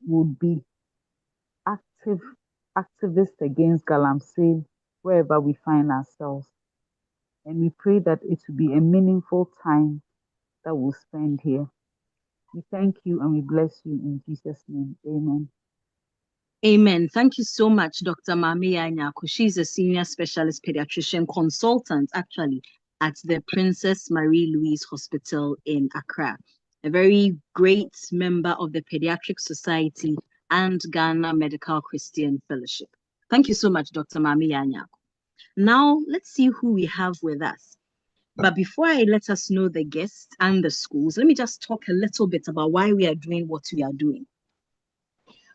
would be active activists against Galamsey wherever we find ourselves. And we pray that it will be a meaningful time that we'll spend here. We thank you and we bless you in Jesus' name. Amen. Amen. Thank you so much, Dr. Mamiya Nyako. She's a senior specialist pediatrician consultant, actually, at the Princess Marie Louise Hospital in Accra. A very great member of the Pediatric Society and Ghana Medical Christian Fellowship. Thank you so much, Dr. Mamiya Nyako. Now, let's see who we have with us. But before I let us know the guests and the schools, let me just talk a little bit about why we are doing what we are doing.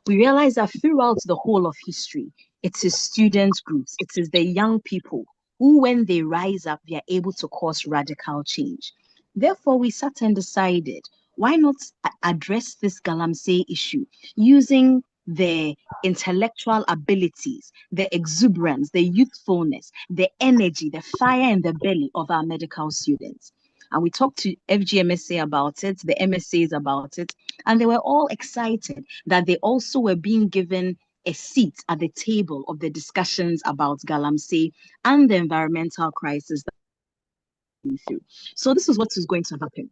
We realize that throughout the whole of history, it is student groups, it is the young people who, when they rise up, they are able to cause radical change. Therefore, we sat and decided, why not address this Galamsey issue using the intellectual abilities, the exuberance, the youthfulness, the energy, the fire in the belly of our medical students. And we talked to FGMSA about it, the MSAs about it, and they were all excited that they also were being given a seat at the table of the discussions about Galamsey and the environmental crisis that we're going through. So this is what is going to happen.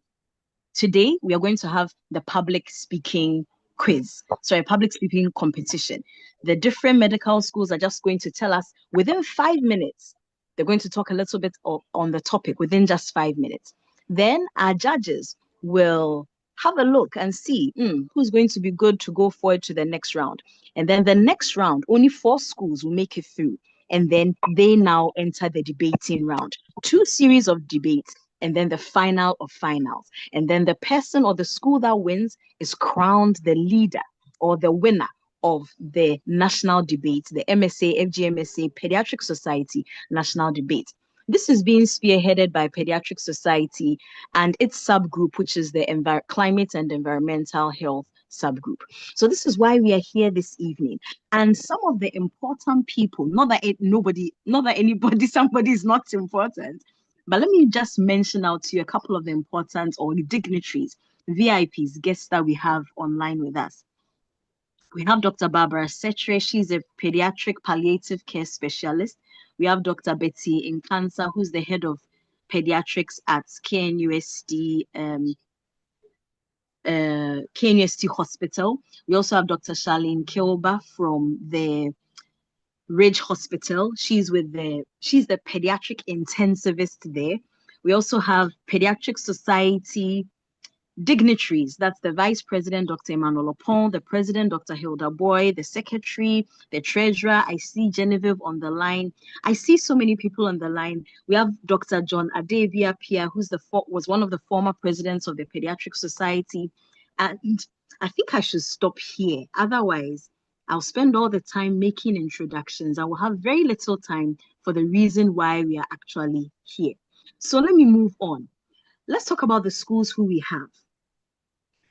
Today, we are going to have the public speaking quiz, sorry, public speaking competition. The different medical schools are just going to tell us within 5 minutes, they're going to talk a little bit on the topic within just 5 minutes. Then our judges will have a look and see who's going to be good to go forward to the next round. And then the next round, only 4 schools will make it through. And then they now enter the debating round. 2 series of debates, and then the final of finals. And then the person or the school that wins is crowned the leader or the winner of the national debate, the MSA, FGMSA, Pediatric Society National Debate. This is being spearheaded by Pediatric Society and its subgroup, which is the Climate and Environmental Health subgroup. So this is why we are here this evening. And some of the important people, not that somebody is not important, but let me just mention out to you a couple of the important or dignitaries, VIPs, guests that we have online with us. We have Dr. Barbara Setre. She's a pediatric palliative care specialist. We have Dr. Betty Nkansa, who's the head of pediatrics at KNUST Hospital. We also have Dr. Charlene Kilba from the Ridge Hospital. She's the pediatric intensivist there. We also have Pediatric Society dignitaries. That's the Vice President, Dr. Emmanuel Opon, the President, Dr. Hilda Boy, the Secretary, the Treasurer. I see Genevieve on the line. I see so many people on the line. We have Dr. John Adebia Pia, who's was one of the former presidents of the Pediatric Society. And I think I should stop here. Otherwise, I'll spend all the time making introductions. I will have very little time for the reason why we are actually here. So let me move on. Let's talk about the schools who we have.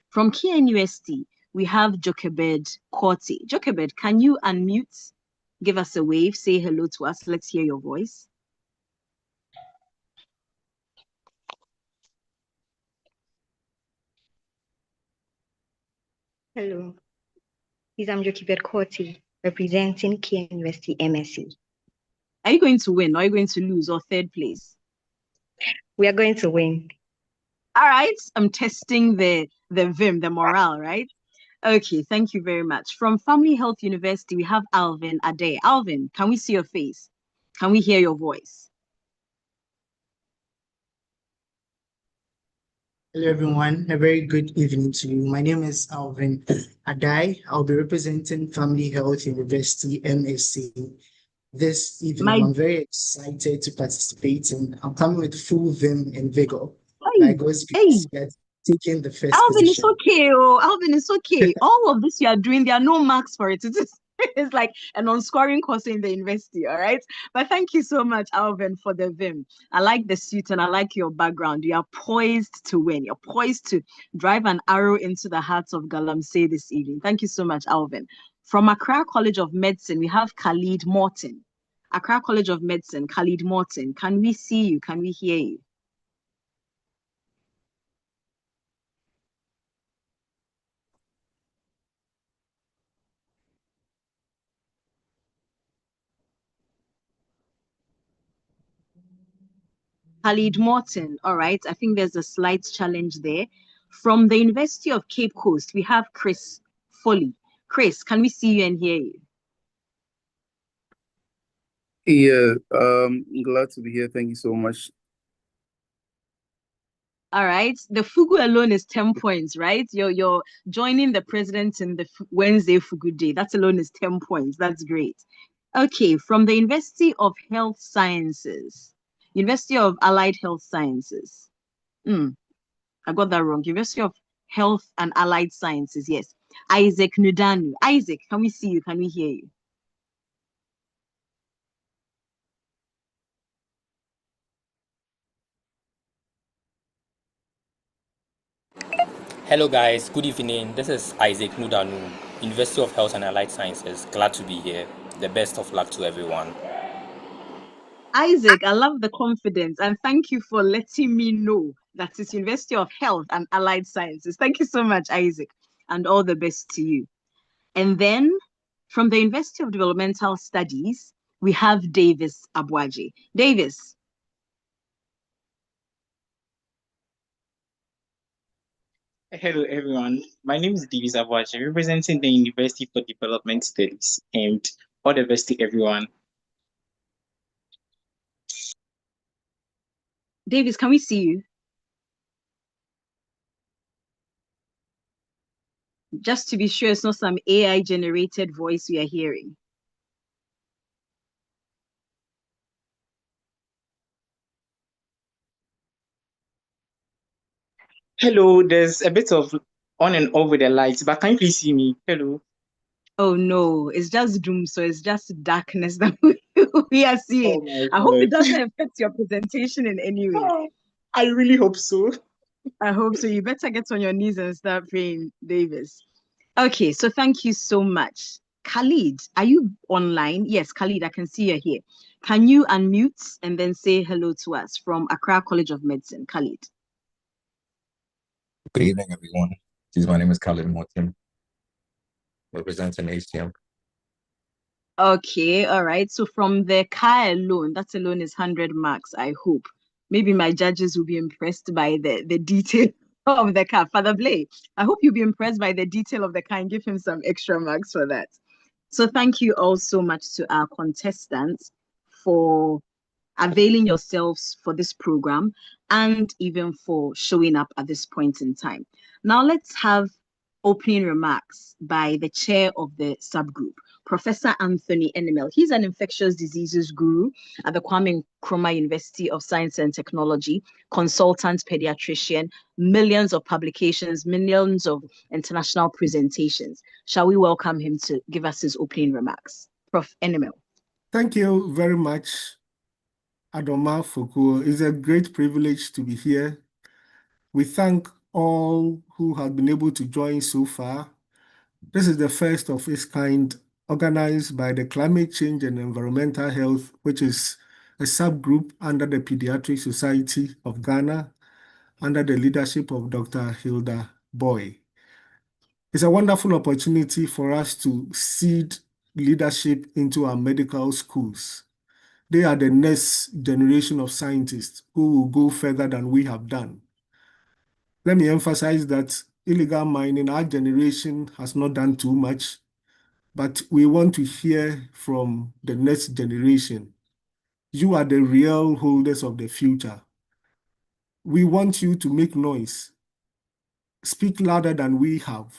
From KNUST, we have Jochebed Korte. Jochebed, can you unmute? Give us a wave, say hello to us. Let's hear your voice. Hello. I'm Jochebed Korte, representing KNUST MSc. Are you going to win or are you going to lose or third place? We are going to win. All right. I'm testing the vim, the morale, right? Okay, thank you very much. From Family Health University, we have Alvin Ade. Alvin, can we see your face? Can we hear your voice? Hello, everyone. A very good evening to you. My name is Alvin Adai. I'll be representing Family Health University MSc this evening. I'm very excited to participate, and I'm coming with full vim and vigor. By God's grace, taking the first Alvin, position. it's okay. Oh, Alvin, it's okay. All of this you are doing, there are no marks for it. It's like an unscoring course in the university, all right? But thank you so much, Alvin, for the vim. I like the suit and I like your background. You are poised to win. You're poised to drive an arrow into the hearts of Galamsey this evening. Thank you so much, Alvin. From Accra College of Medicine, we have Khalid Morton. Accra College of Medicine, Khalid Morton. Can we see you? Can we hear you? Khalid Morton. All right. I think there's a slight challenge there. From the University of Cape Coast, we have Chris Foley. Chris, can we see you and hear you? Yeah, glad to be here. Thank you so much. All right. The Fugu alone is 10 points, right? You're joining the president in the Wednesday Fugu Day. That alone is 10 points. That's great. Okay, from the University of Health Sciences, University of Allied Health Sciences. I got that wrong. University of Health and Allied Sciences, yes. Isaac Nudanu. Isaac, can we see you? Can we hear you? Hello guys, good evening. This is Isaac Nudanu, University of Health and Allied Sciences. Glad to be here. The best of luck to everyone. Isaac, I love the confidence and thank you for letting me know that it's University of Health and Allied Sciences. Thank you so much, Isaac, and all the best to you. And then from the University of Developmental Studies, we have Davis Abuaji. Davis. Hello, everyone. My name is Davis Abuaji, representing the University for Development Studies, and all the best to everyone. Davis, can we see you? Just to be sure it's not some AI-generated voice we are hearing. Hello, there's a bit of on and off with the lights, but can you please see me? Hello. Oh no, it's just doom, so it's just darkness that we are seeing. Oh I hope it doesn't affect your presentation in any way. Oh, I really hope so. I hope so. You better get on your knees and start praying, Davis. Okay, so thank you so much. Khalid, are you online? Yes, Khalid, I can see you here. Can you unmute and then say hello to us from Accra College of Medicine? Khalid. Good evening, everyone. My name is Khalid Morton, representing HTM. Okay, all right. So from the car alone, that alone is 100 marks, I hope. Maybe my judges will be impressed by the detail of the car. Father Blay, I hope you'll be impressed by the detail of the car and give him some extra marks for that. So thank you all so much to our contestants for availing yourselves for this program and even for showing up at this point in time. Now let's have opening remarks by the chair of the subgroup, Professor Anthony Enimel. He's an infectious diseases guru at the Kwame Nkrumah University of Science and Technology, consultant pediatrician, millions of publications, millions of international presentations. Shall we welcome him to give us his opening remarks? Prof. Enimel. Thank you very much, Adoma Foucault. It's a great privilege to be here. We thank all who have been able to join so far. This is the first of its kind organized by the Climate Change and Environmental Health, which is a subgroup under the Pediatric Society of Ghana, under the leadership of Dr. Hilda Boy. It's a wonderful opportunity for us to seed leadership into our medical schools. They are the next generation of scientists who will go further than we have done. Let me emphasize that illegal mining, our generation has not done too much, but we want to hear from the next generation. You are the real holders of the future. We want you to make noise, speak louder than we have,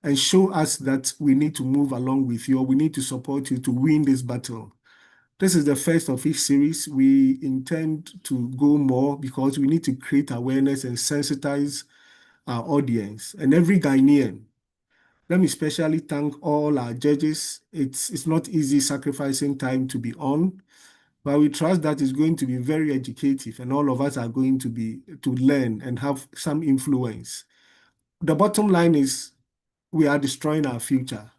and show us that we need to move along with you, or we need to support you to win this battle. This is the first of each series. We intend to go more because we need to create awareness and sensitize our audience and every Ghanaian. Let me especially thank all our judges. It's not easy sacrificing time to be on, but we trust that it's going to be very educative and all of us are going to learn and have some influence. The bottom line is we are destroying our future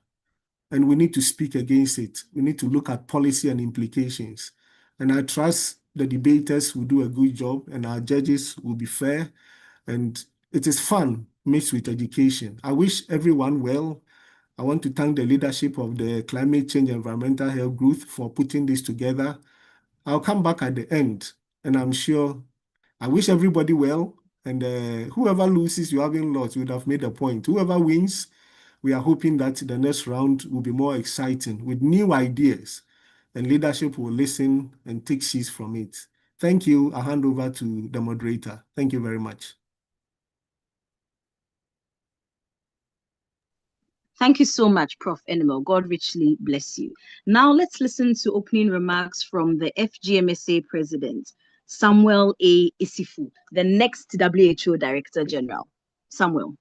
and we need to speak against it. We need to look at policy and implications. And I trust the debaters will do a good job and our judges will be fair. And it is fun mixed with education. I wish everyone well. I want to thank the leadership of the Climate Change Environmental Health Group for putting this together. I'll come back at the end and I'm sure I wish everybody well. And whoever loses, you haven't lost. You would have made a point. Whoever wins, we are hoping that the next round will be more exciting with new ideas, and leadership will listen and take seeds from it. Thank you. I hand over to the moderator. Thank you very much. Thank you so much, Prof. Enimo. God richly bless you. Now let's listen to opening remarks from the FGMSA President, Samuel A. Isifu, the next WHO Director General. Samuel.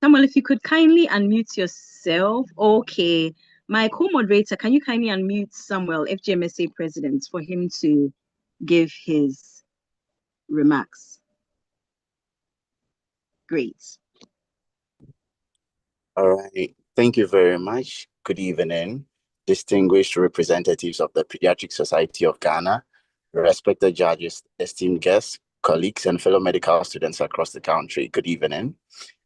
Samuel, if you could kindly unmute yourself. Okay. My co-moderator, can you kindly unmute Samuel, FGMSA President, for him to give his remarks? Great. All right. Thank you very much. Good evening, distinguished representatives of the Pediatric Society of Ghana, respected judges, esteemed guests, colleagues, and fellow medical students across the country. Good evening.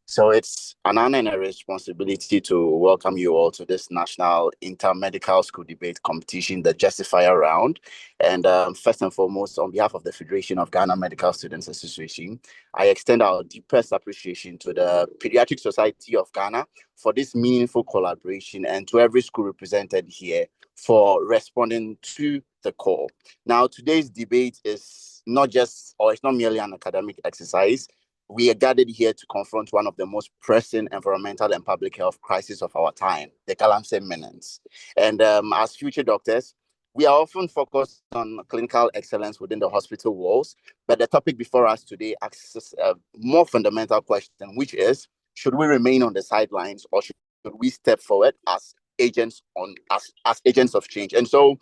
So it's an honor and a responsibility to welcome you all to this National Inter-Medical School Debate Competition, the Justifier Round. And first and foremost, on behalf of the Federation of Ghana Medical Students Association, I extend our deepest appreciation to the Pediatric Society of Ghana for this meaningful collaboration, and to every school represented here for responding to the call. Now, today's debate is it's not merely an academic exercise. We are gathered here to confront one of the most pressing environmental and public health crises of our time, the Galamsey menace. And as future doctors, we are often focused on clinical excellence within the hospital walls, but the topic before us today asks a more fundamental question, which is, should we remain on the sidelines, or should we step forward as agents of change? And so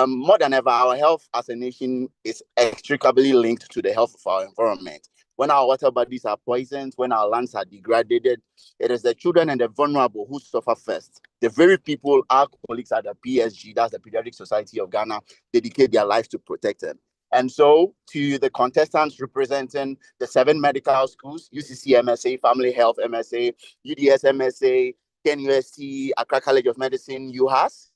more than ever, our health as a nation is inextricably linked to the health of our environment. When our water bodies are poisoned, when our lands are degraded, it is the children and the vulnerable who suffer first. The very people our colleagues at the PSG, that's the Pediatric Society of Ghana, dedicate their lives to protect them. And so, to the contestants representing the 7 medical schools, UCC MSA, Family Health MSA, UDS MSA, KNUST, Accra College of Medicine, UHAS,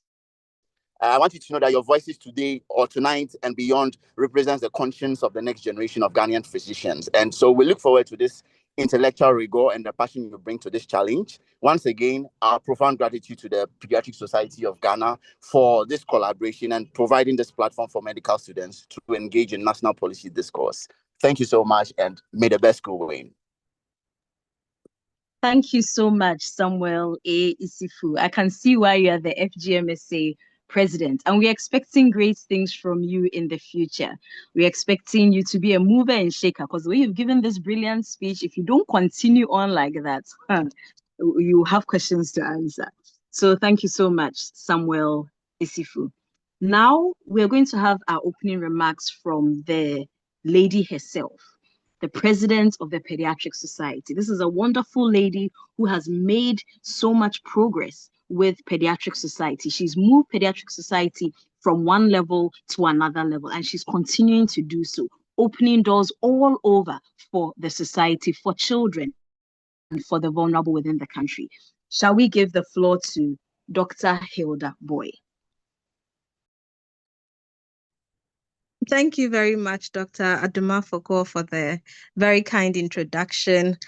I want you to know that your voices today or tonight and beyond represents the conscience of the next generation of Ghanaian physicians. And so we look forward to this intellectual rigor and the passion you bring to this challenge. Once again, our profound gratitude to the Pediatric Society of Ghana for this collaboration and providing this platform for medical students to engage in national policy discourse. Thank you so much, and may the best school win. Thank you so much, Samuel A. Isifu. I can see why you are the FGMSA President, and we're expecting great things from you in the future. We're expecting you to be a mover and shaker, because the way you've given this brilliant speech, if you don't continue on like that, you have questions to answer. So thank you so much, Samuel Isifu. Now we're going to have our opening remarks from the lady herself, the president of the Pediatric Society. This is a wonderful lady who has made so much progress with Pediatric Society. She's moved Pediatric Society from one level to another level, and she's continuing to do so, opening doors all over for the society, for children, and for the vulnerable within the country. Shall we give the floor to Dr. Hilda Boy? Thank you very much, Dr. Aduma-Forkour, for the very kind introduction.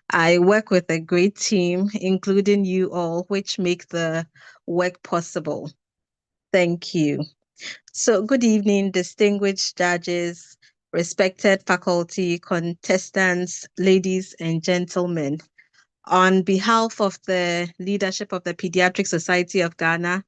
I work with a great team, including you all, which make the work possible. Thank you. So good evening, distinguished judges, respected faculty, contestants, ladies and gentlemen. On behalf of the leadership of the Pediatric Society of Ghana,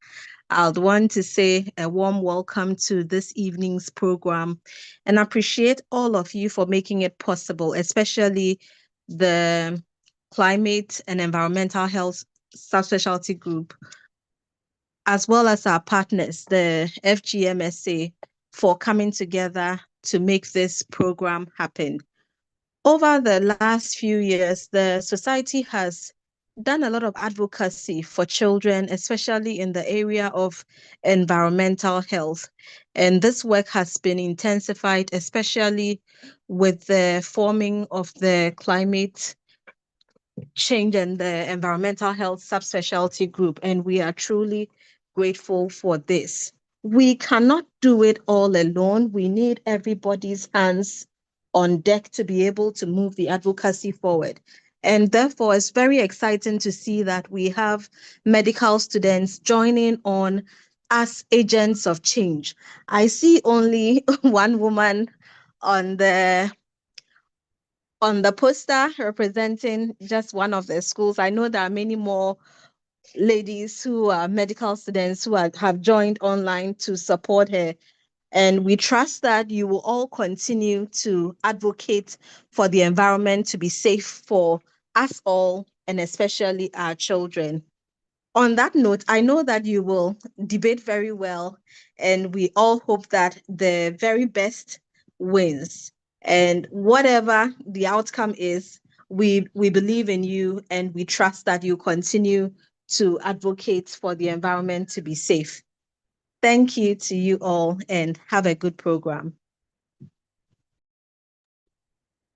I'd want to say a warm welcome to this evening's program and appreciate all of you for making it possible, especially the Climate and Environmental Health Subspecialty Group, as well as our partners, the FGMSA, for coming together to make this program happen. Over the last few years, the society has done a lot of advocacy for children, especially in the area of environmental health. And this work has been intensified, especially with the forming of the climate change and the environmental health subspecialty group. And we are truly grateful for this. We cannot do it all alone. We need everybody's hands on deck to be able to move the advocacy forward. And therefore, it's very exciting to see that we have medical students joining on as agents of change. I see only one woman on the poster representing just one of the schools. I know there are many more ladies who are medical students who have joined online to support her. And we trust that you will all continue to advocate for the environment to be safe for us all, and especially our children. On that note, I know that you will debate very well, and we all hope that the very best wins. And whatever the outcome is, we believe in you, and we trust that you continue to advocate for the environment to be safe. Thank you to you all, and have a good program.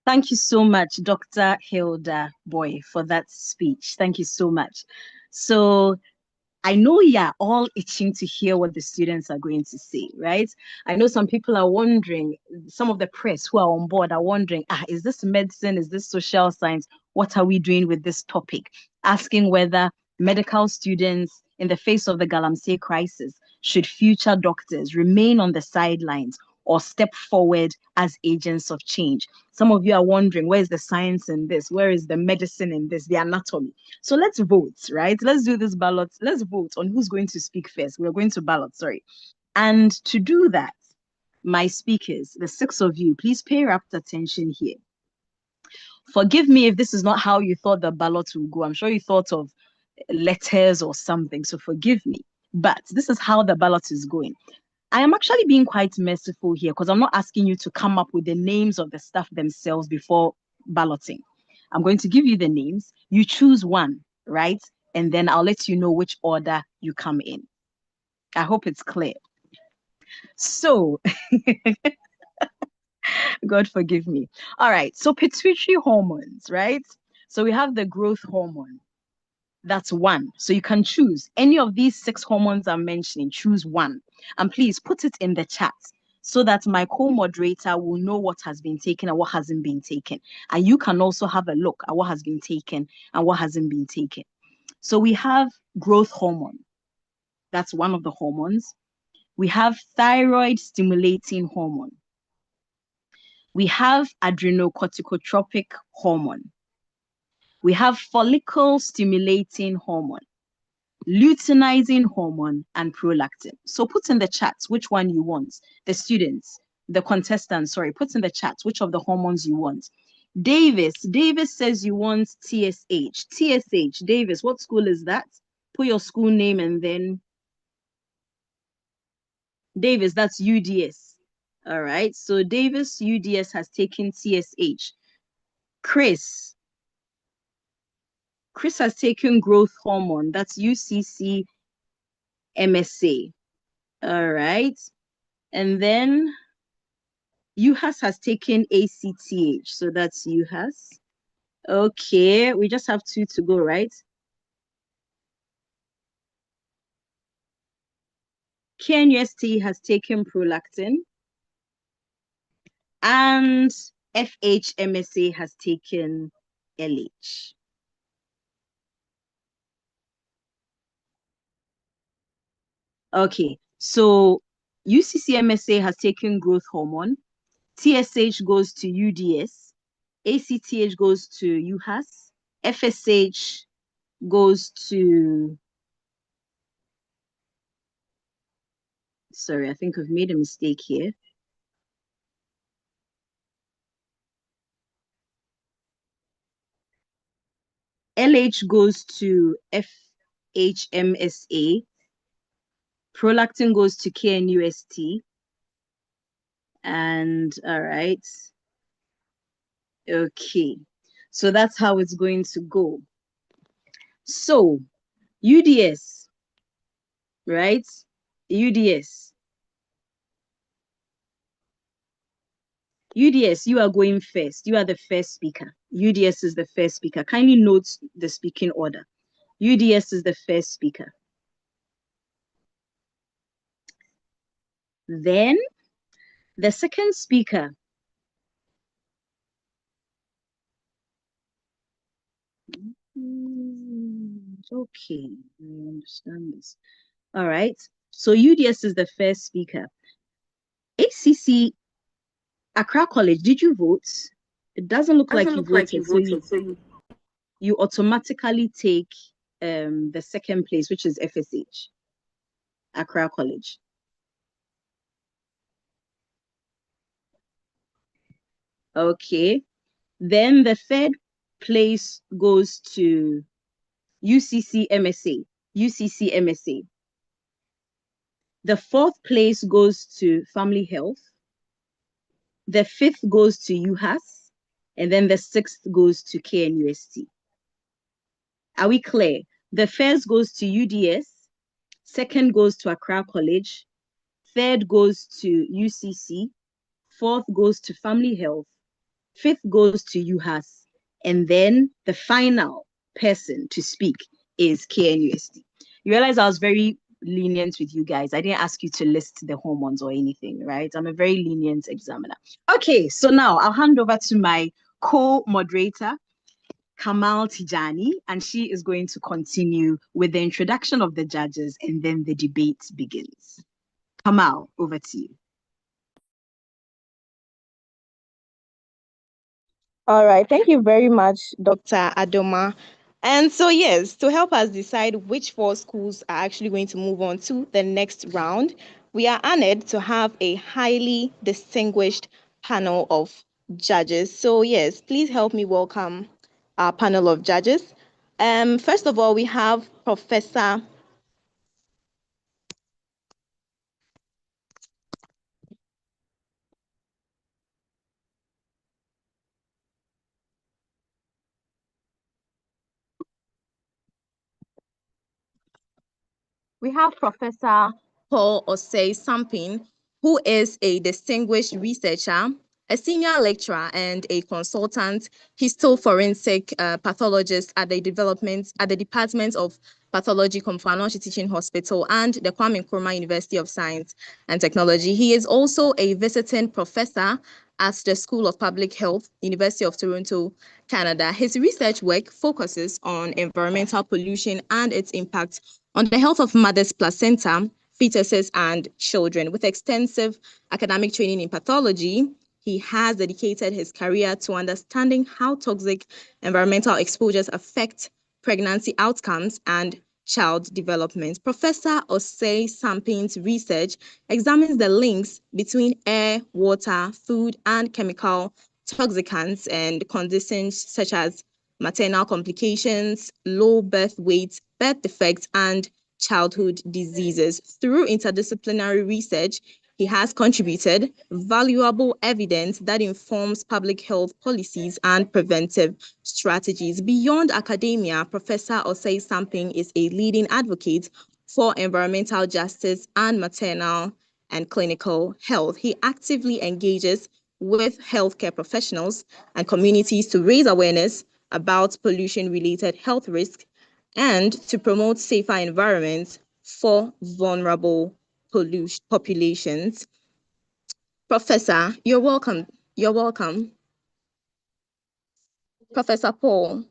Thank you so much, Dr. Hilda Boy, for that speech. Thank you so much. So I know you're all itching to hear what the students are going to say, right? I know some people are wondering, some of the press who are on board are wondering, is this medicine? Is this social science? What are we doing with this topic? Asking whether medical students in the face of the Galamsey crisis, should future doctors remain on the sidelines or step forward as agents of change? Some of you are wondering, where's the science in this? Where is the medicine in this, the anatomy? So let's vote, right? Let's do this ballot. Let's vote on who's going to speak first. We're going to ballot, sorry. And to do that, my speakers, the 6 of you, please pay rapt attention here. Forgive me if this is not how you thought the ballot would go. I'm sure you thought of letters or something, so forgive me. But this is how the ballot is going. I am actually being quite merciful here because I'm not asking you to come up with the names of the staff themselves before balloting. I'm going to give you the names. You choose one, right? And then I'll let you know which order you come in. I hope it's clear. So, God forgive me. All right, so pituitary hormones, right? So we have the growth hormone. That's one. So you can choose any of these 6 hormones I'm mentioning, choose one. And please put it in the chat so that my co-moderator will know what has been taken and what hasn't been taken. And you can also have a look at what has been taken and what hasn't been taken. So we have growth hormone. That's one of the hormones. We have thyroid stimulating hormone. We have adrenocorticotropic hormone. We have follicle stimulating hormone, luteinizing hormone, and prolactin. So put in the chat which one you want. The students, the contestants, sorry, put in the chat which of the hormones you want. Davis says you want TSH. TSH, Davis, what school is that? Put your school name and then Davis, that's UDS. All right, so Davis UDS has taken TSH. Chris has taken growth hormone. That's UCC MSA. All right. And then UHAS has taken ACTH. So that's UHAS. Okay. We just have 2 to go, right? KNUST has taken prolactin. And FHMSA has taken LH. Okay, so UCCMSA has taken growth hormone, TSH goes to UDS, ACTH goes to UHAS, FSH goes to, sorry, I think I've made a mistake here. LH goes to FHMSA, prolactin goes to KNUST, And all right. Okay. So that's how it's going to go. So UDS, right? UDS. UDS, you are going first. You are the first speaker. UDS is the first speaker. Kindly note the speaking order. UDS is the first speaker. Then the second speaker. Okay, I understand this. All right. So UDS is the first speaker. ACC Accra College, did you vote? It doesn't look like you voted. So you automatically take the second place, which is FSH, Accra College. Okay. Then the third place goes to UCC MSA. UCC MSA. The fourth place goes to Family Health. The fifth goes to UHAS. And then the sixth goes to KNUST. Are we clear? The first goes to UDS. Second goes to Accra College. Third goes to UCC. Fourth goes to Family Health. Fifth goes to UHAS. And then the final person to speak is KNUST. You realize I was very lenient with you guys. I didn't ask you to list the hormones or anything, right? I'm a very lenient examiner. Okay, so now I'll hand over to my co-moderator, Kamal Tijani, and she is going to continue with the introduction of the judges, and then the debate begins. Kamal, over to you. All right, thank you very much, Dr. Adoma. And so, yes, to help us decide which 4 schools are actually going to move on to the next round, we are honored to have a highly distinguished panel of judges. So, yes, please help me welcome our panel of judges. First of all, we have Professor Paul Osei-Samping, who is a distinguished researcher, a senior lecturer, and a consultant histoforensic pathologist at the Department of Pathology, Komfo Teaching Hospital, and the Kwame Nkrumah University of Science and Technology. He is also a visiting professor at the School of Public Health, University of Toronto, Canada. His research work focuses on environmental pollution and its impact on the health of mothers' placenta, fetuses, and children. With extensive academic training in pathology, he has dedicated his career to understanding how toxic environmental exposures affect pregnancy outcomes and child development. Professor Osei-Samping's research examines the links between air, water, food, and chemical toxicants and conditions such as maternal complications, low birth weight, birth defects, and childhood diseases. Through interdisciplinary research, he has contributed valuable evidence that informs public health policies and preventive strategies. Beyond academia, Professor Osei-Samping is a leading advocate for environmental justice and maternal and clinical health. He actively engages with healthcare professionals and communities to raise awareness about pollution-related health risks and to promote safer environments for vulnerable populations. Professor, you're welcome. You're welcome. Professor Paul.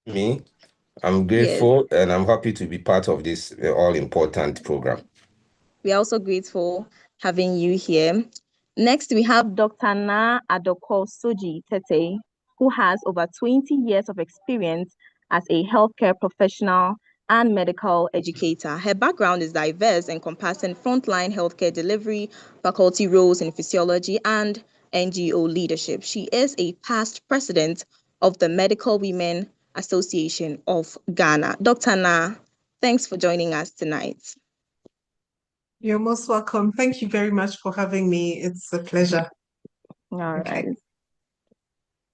Me? I'm grateful and I'm happy to be part of this all-important program. We are also grateful having you here. Next, we have Dr. Na Adoko Soji Tete, who has over 20 years of experience as a healthcare professional and medical educator. Her background is diverse, encompassing frontline healthcare delivery, faculty roles in physiology, and NGO leadership. She is a past president of the Medical Women Association of Ghana. Dr. Na, thanks for joining us tonight. You're most welcome. Thank you very much for having me. It's a pleasure. All right.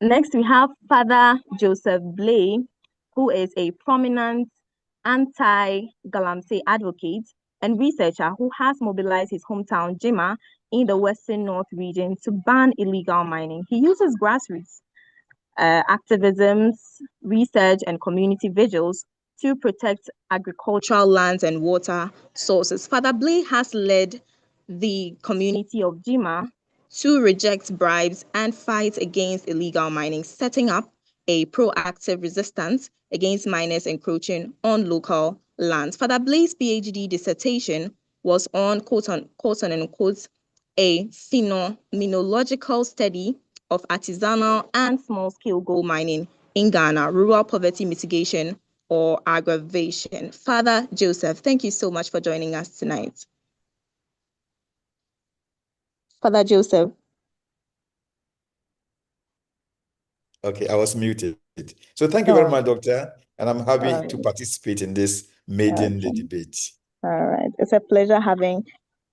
Next, we have Father Joseph Blay, who is a prominent anti-Galamsey advocate and researcher who has mobilized his hometown, Jimma, in the Western North region to ban illegal mining. He uses grassroots activisms, research, and community vigils to protect agricultural lands and water sources. Father Blay has led the community of Jimma to reject bribes and fight against illegal mining, setting up a proactive resistance against miners encroaching on local lands. Father Blay's PhD dissertation was on quote unquote a phenomenological study of artisanal and small-scale gold mining in Ghana, rural poverty mitigation or aggravation. Father Joseph, thank you so much for joining us tonight. Father Joseph. Okay, I was muted. So thank you very much, Doctor, and I'm happy to participate in this maiden debate. All right, it's a pleasure having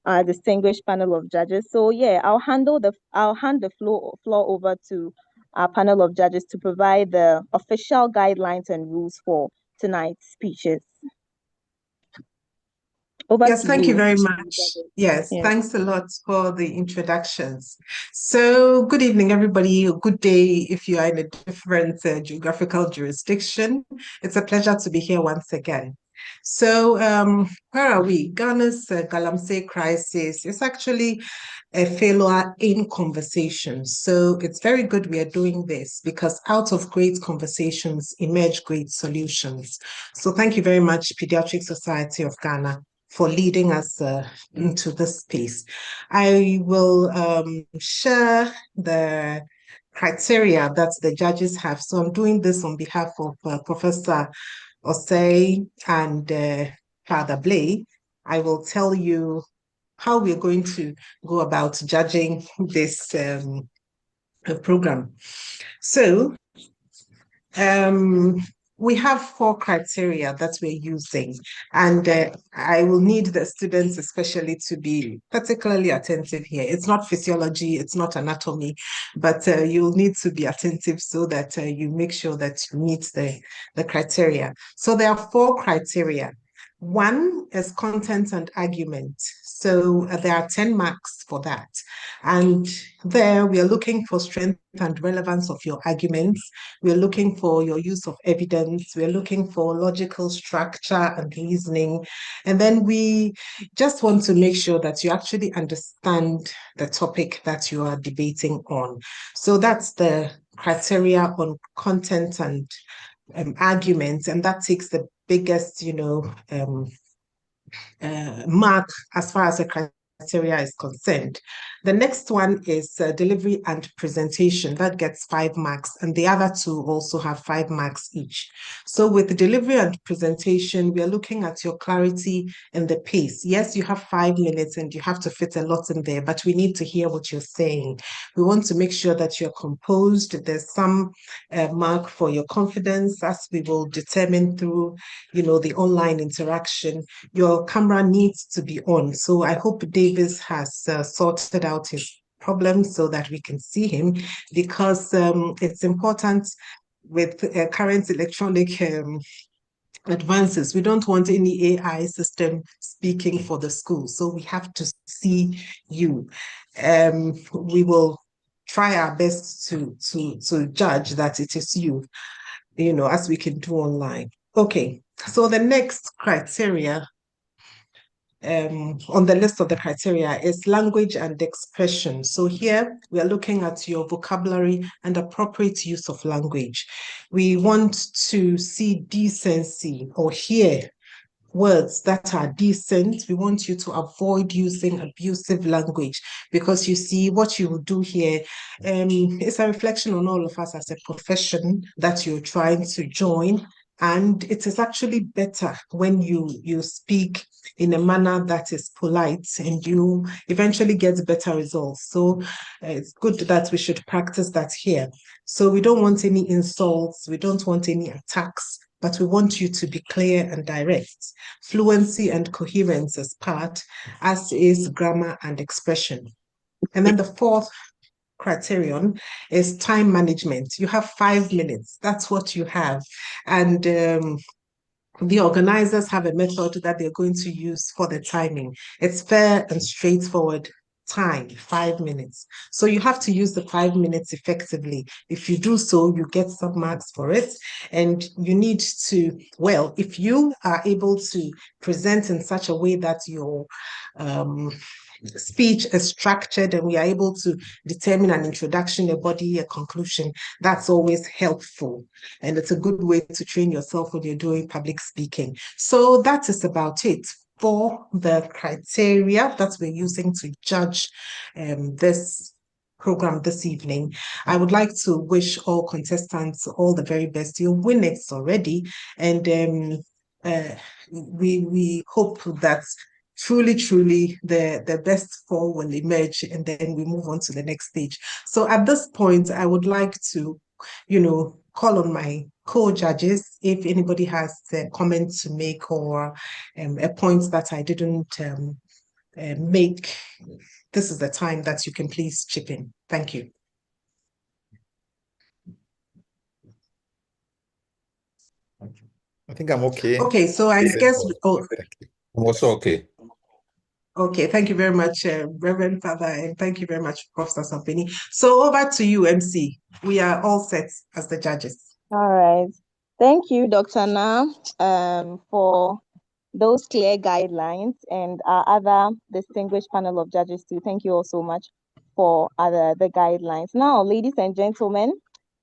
a distinguished panel of judges. So yeah, I'll hand the floor over to our panel of judges to provide the official guidelines and rules for tonight's speeches. Yes, thank you very much. Yes, thanks a lot for the introductions. So good evening, everybody, or good day if you are in a different geographical jurisdiction. It's a pleasure to be here once again. So where are we? Ghana's Galamsey crisis is actually a failure in conversations. So it's very good we are doing this because out of great conversations emerge great solutions. So thank you very much, Pediatric Society of Ghana, for leading us into this space. I will share the criteria that the judges have. So I'm doing this on behalf of Professor Osei and Father Blay. I will tell you how we're going to go about judging this program. So we have 4 criteria that we're using, and I will need the students especially to be particularly attentive here. It's not physiology, it's not anatomy, but you'll need to be attentive so that you make sure that you meet the criteria. So there are 4 criteria. 1 is content and argument. So there are 10 marks for that. And there we are looking for strength and relevance of your arguments. We're looking for your use of evidence. We're looking for logical structure and reasoning. And then we just want to make sure that you actually understand the topic that you are debating on. So that's the criteria on content and arguments, and that takes the biggest, mark as far as the criteria is concerned. The next one is delivery and presentation. That gets 5 marks, and the other 2 also have 5 marks each. So with delivery and presentation, we are looking at your clarity and the pace. Yes, you have 5 minutes and you have to fit a lot in there, but we need to hear what you're saying. We want to make sure that you're composed. There's some mark for your confidence, as we will determine through, the online interaction. Your camera needs to be on. So I hope Davis has sorted out his problem so that we can see him, because it's important with current electronic advances. We don't want any AI system speaking for the school. So we have to see you. We will try our best to judge that it is you, as we can do online. Okay, so the next criteria on the list of the criteria is language and expression. So here we are looking at your vocabulary and appropriate use of language. We want to see decency or hear words that are decent. We want you to avoid using abusive language, because you see what you will do here is a reflection on all of us as a profession that you're trying to join. And it is actually better when you speak in a manner that is polite and you eventually get better results. So it's good that we should practice that here. So we don't want any insults. We don't want any attacks. but we want you to be clear and direct. Fluency and coherence as part, as is grammar and expression. And then the fourth criterion is time management. You have 5 minutes. That's what you have. And the organizers have a method that they're going to use for the timing. It's fair and straightforward time, 5 minutes. So you have to use the 5 minutes effectively. If you do so, you get some marks for it. And you need to, well, if you are able to present in such a way that your speech is structured and we are able to determine an introduction, a body, a conclusion, that's always helpful. And it's a good way to train yourself when you're doing public speaking. So that is about it for the criteria that we're using to judge this program this evening. I would like to wish all contestants all the very best. You're winners already. And we hope that truly the best four will emerge, and then we move on to the next stage. So at this point, I would like to, call on my co-judges if anybody has a comment to make or a point that I didn't make. This is the time that you can please chip in. Thank you. I think I'm okay. Okay, so I guess I'm also okay. Okay, thank you very much, Reverend Father, and thank you very much, Professor Sampini. So over to you, MC. We are all set as the judges. All right. Thank you, Dr. Na, for those clear guidelines, and our other distinguished panel of judges too. Thank you all so much for the guidelines. Now, ladies and gentlemen,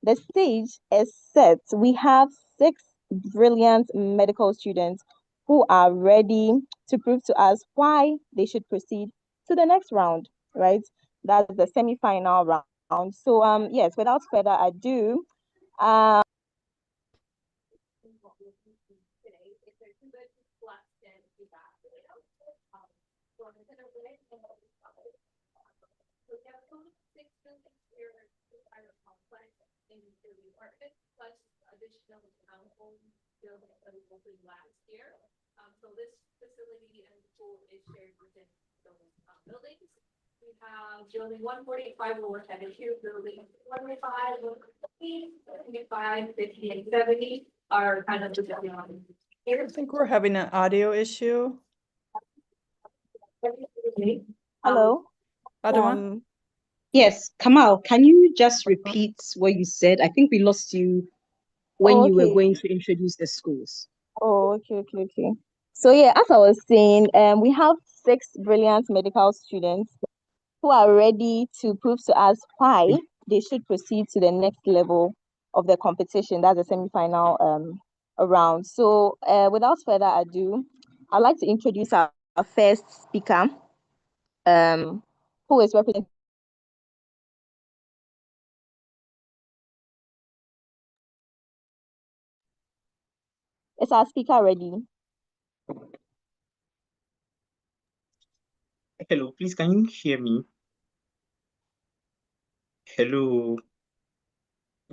the stage is set. We have 6 brilliant medical students who are ready to prove to us why they should proceed to the next round, right? That's the semi-final round. So, yes, without further ado, last year. So this facility and pool is shared within those buildings. We have building 145 will work at a here, building 145, 155, 50, and 70 are kind of just here. I think we're having an audio issue. Hello. Adama? Yes, Kamal, can you just repeat what you said? I think we lost you when you were going to introduce the schools. Oh, okay. So yeah, as I was saying, we have 6 brilliant medical students who are ready to prove to us why they should proceed to the next level of the competition. That's the semi-final round. So without further ado, I'd like to introduce our first speaker, who is representing. Is our speaker ready? Hello, please, can you hear me? Hello.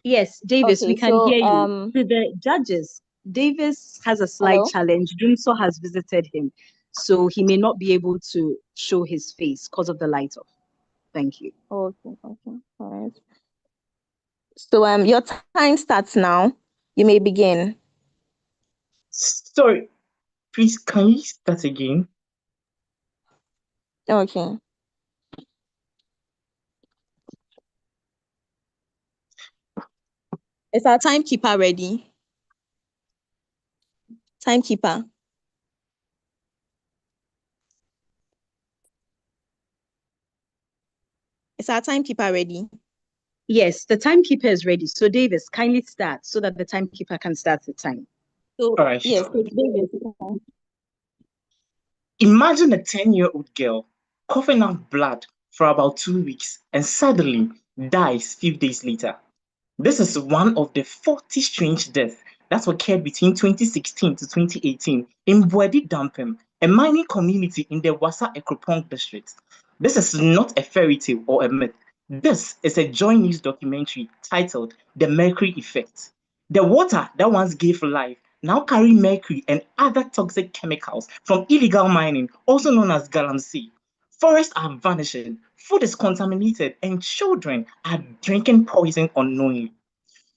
Yes, Davis, Okay, we can hear you. To the judges, Davis has a slight challenge. Dumso has visited him, so he may not be able to show his face because of the light off. Thank you. Okay, all right. So your time starts now. You may begin. Sorry, please, can you start again? Okay. Is our timekeeper ready? Timekeeper. Is our timekeeper ready? Yes, the timekeeper is ready. So Davis, kindly start so that the timekeeper can start the time. So right. Yes, Davis. Imagine a 10-year-old girl coughing out blood for about 2 weeks and suddenly dies 5 days later. This is one of the 40 strange deaths that occurred between 2016 to 2018 in Bwedi Dampem, a mining community in the Wassa Ekropong district. This is not a fairy tale or a myth. This is a Joy News documentary titled The Mercury Effect. The water that once gave life now carry mercury and other toxic chemicals from illegal mining, also known as galamsey. Forests are vanishing, food is contaminated, and children are drinking poison unknowingly.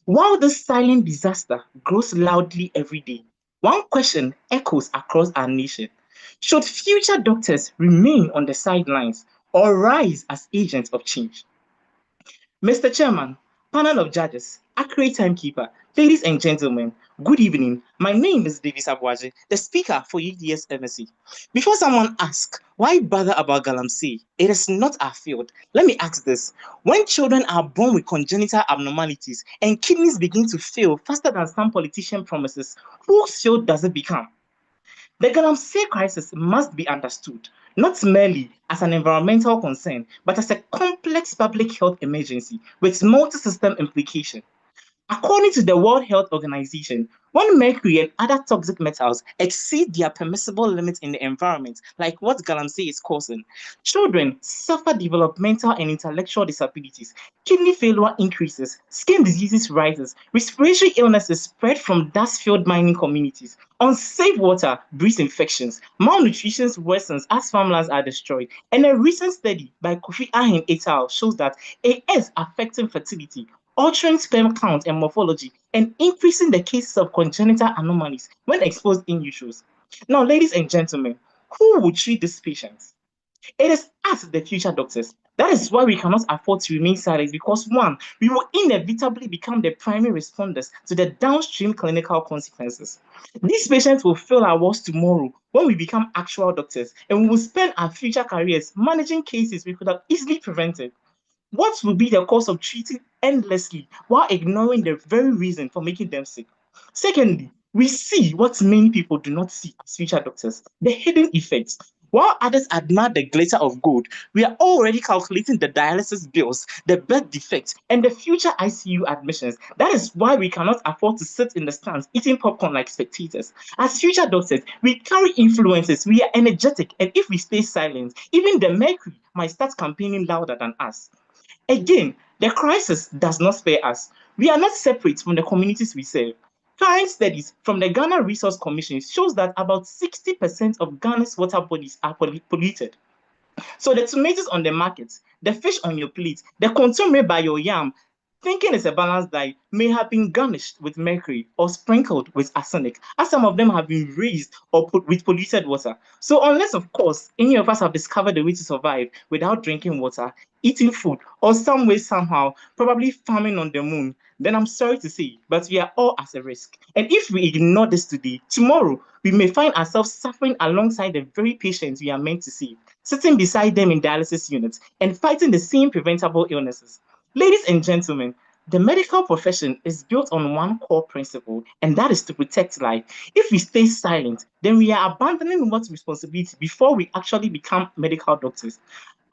While this silent disaster grows loudly every day, one question echoes across our nation. Should future doctors remain on the sidelines or rise as agents of change? Mr. Chairman, panel of judges, accurate timekeeper, ladies and gentlemen, good evening. My name is Davis Abwaji, the speaker for UDS MSc. Before someone asks, why bother about galamsey? It is not our field. Let me ask this. When children are born with congenital abnormalities and kidneys begin to fail faster than some politician promises, whose field does it become? The galamsey crisis must be understood not merely as an environmental concern, but as a complex public health emergency with multi-system implications. According to the World Health Organization, when mercury and other toxic metals exceed their permissible limits in the environment, like what galamsey is causing, children suffer developmental and intellectual disabilities, kidney failure increases, skin diseases rises, respiratory illnesses spread from dust-filled mining communities, unsafe water breeds infections, malnutrition worsens as farmlands are destroyed, and a recent study by Kofi Ahin et al. Shows that it is affecting fertility, altering sperm count and morphology, and increasing the cases of congenital anomalies when exposed in utero. Now, ladies and gentlemen, who will treat these patients? It is us, the future doctors. That is why we cannot afford to remain silent, because one, we will inevitably become the primary responders to the downstream clinical consequences. These patients will fill our wards tomorrow when we become actual doctors, and we will spend our future careers managing cases we could have easily prevented. What will be the cause of treating endlessly while ignoring the very reason for making them sick? Secondly, we see what many people do not see as future doctors, the hidden effects. While others admire the glitter of gold, we are already calculating the dialysis bills, the birth defects, and the future ICU admissions. That is why we cannot afford to sit in the stands eating popcorn like spectators. As future doctors, we carry influences, we are energetic, and if we stay silent, even the mercury might start campaigning louder than us. Again, the crisis does not spare us. We are not separate from the communities we serve. Current studies from the Ghana Resource Commission shows that about 60% of Ghana's water bodies are polluted. So the tomatoes on the market, the fish on your plate, the consumed made by your yam, thinking it's a balanced diet, may have been garnished with mercury or sprinkled with arsenic, as some of them have been raised or put with polluted water. So unless, of course, any of us have discovered a way to survive without drinking water, eating food, or some way, somehow, probably farming on the moon, then I'm sorry to say, but we are all at a risk. And if we ignore this today, tomorrow, we may find ourselves suffering alongside the very patients we are meant to save, sitting beside them in dialysis units and fighting the same preventable illnesses. Ladies and gentlemen, the medical profession is built on one core principle, and that is to protect life. If we stay silent, then we are abandoning what responsibility before we actually become medical doctors.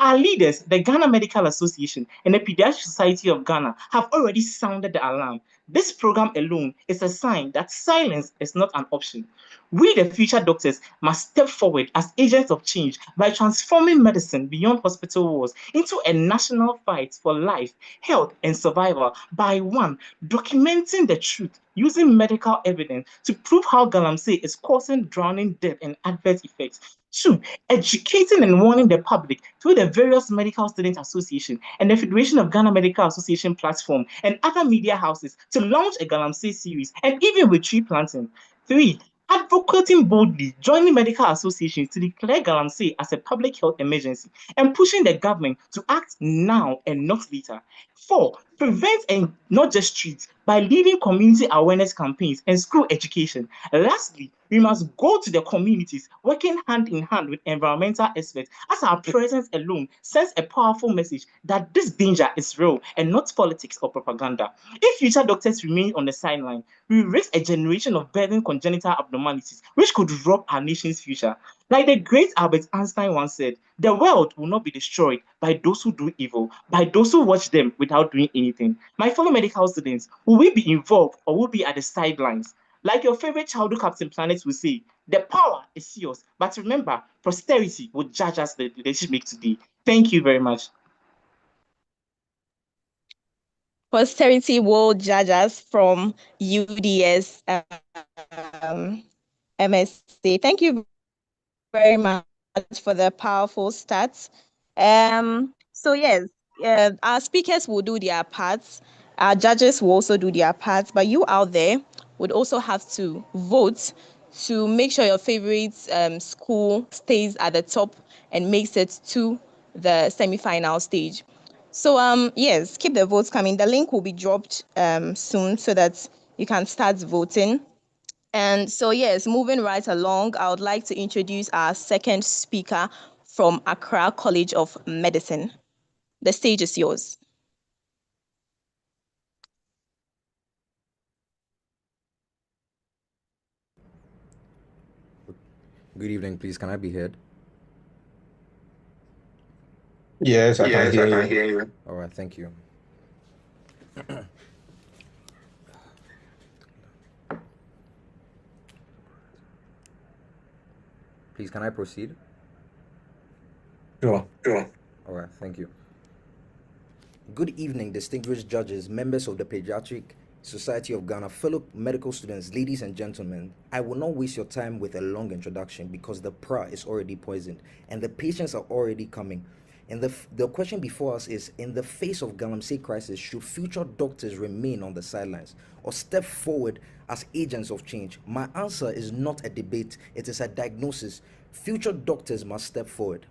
Our leaders, the Ghana Medical Association and the Pediatric Society of Ghana, have already sounded the alarm. This program alone is a sign that silence is not an option. We, the future doctors, must step forward as agents of change by transforming medicine beyond hospital walls into a national fight for life, health, and survival by one, documenting the truth using medical evidence to prove how galamsey is causing drowning, death, and adverse effects. Two, educating and warning the public through the various medical student association and the Federation of Ghana Medical Association platform and other media houses to launch a galamsey series and even with tree planting. Three, advocating boldly, joining medical associations to declare galamsey as a public health emergency and pushing the government to act now and not later. Four, prevent and not just treat by leading community awareness campaigns and school education. Lastly, we must go to the communities working hand in hand with environmental experts, as our presence alone sends a powerful message that this danger is real and not politics or propaganda. If future doctors remain on the sideline, we risk a generation of burdened congenital abnormalities, which could rob our nation's future. Like the great Albert Einstein once said, the world will not be destroyed by those who do evil, by those who watch them without doing anything. My fellow medical students, will we be involved or will we be at the sidelines? Like your favorite childhood Captain Planet will say, the power is yours, but remember, posterity will judge us the decision make today. Thank you very much. Posterity will judge us from UDS MSc. Thank you very much for the powerful stats. So yes, our speakers will do their parts. Our judges will also do their parts, but you out there would also have to vote to make sure your favorite school stays at the top and makes it to the semi-final stage. So yes, keep the votes coming. The link will be dropped soon so that you can start voting. And so yes, moving right along, I would like to introduce our second speaker from Accra College of Medicine. The stage is yours. Good evening, please. Can I be heard? Yes, I can hear you. All right, thank you. Please, can I proceed? Sure. All right, thank you. Good evening, distinguished judges, members of the Pediatric Society of Ghana, fellow medical students, ladies and gentlemen. I will not waste your time with a long introduction because the pra is already poisoned and the patients are already coming. And the question before us is, in the face of Galamsey crisis, should future doctors remain on the sidelines or step forward as agents of change? My answer is not a debate, it is a diagnosis. Future doctors must step forward.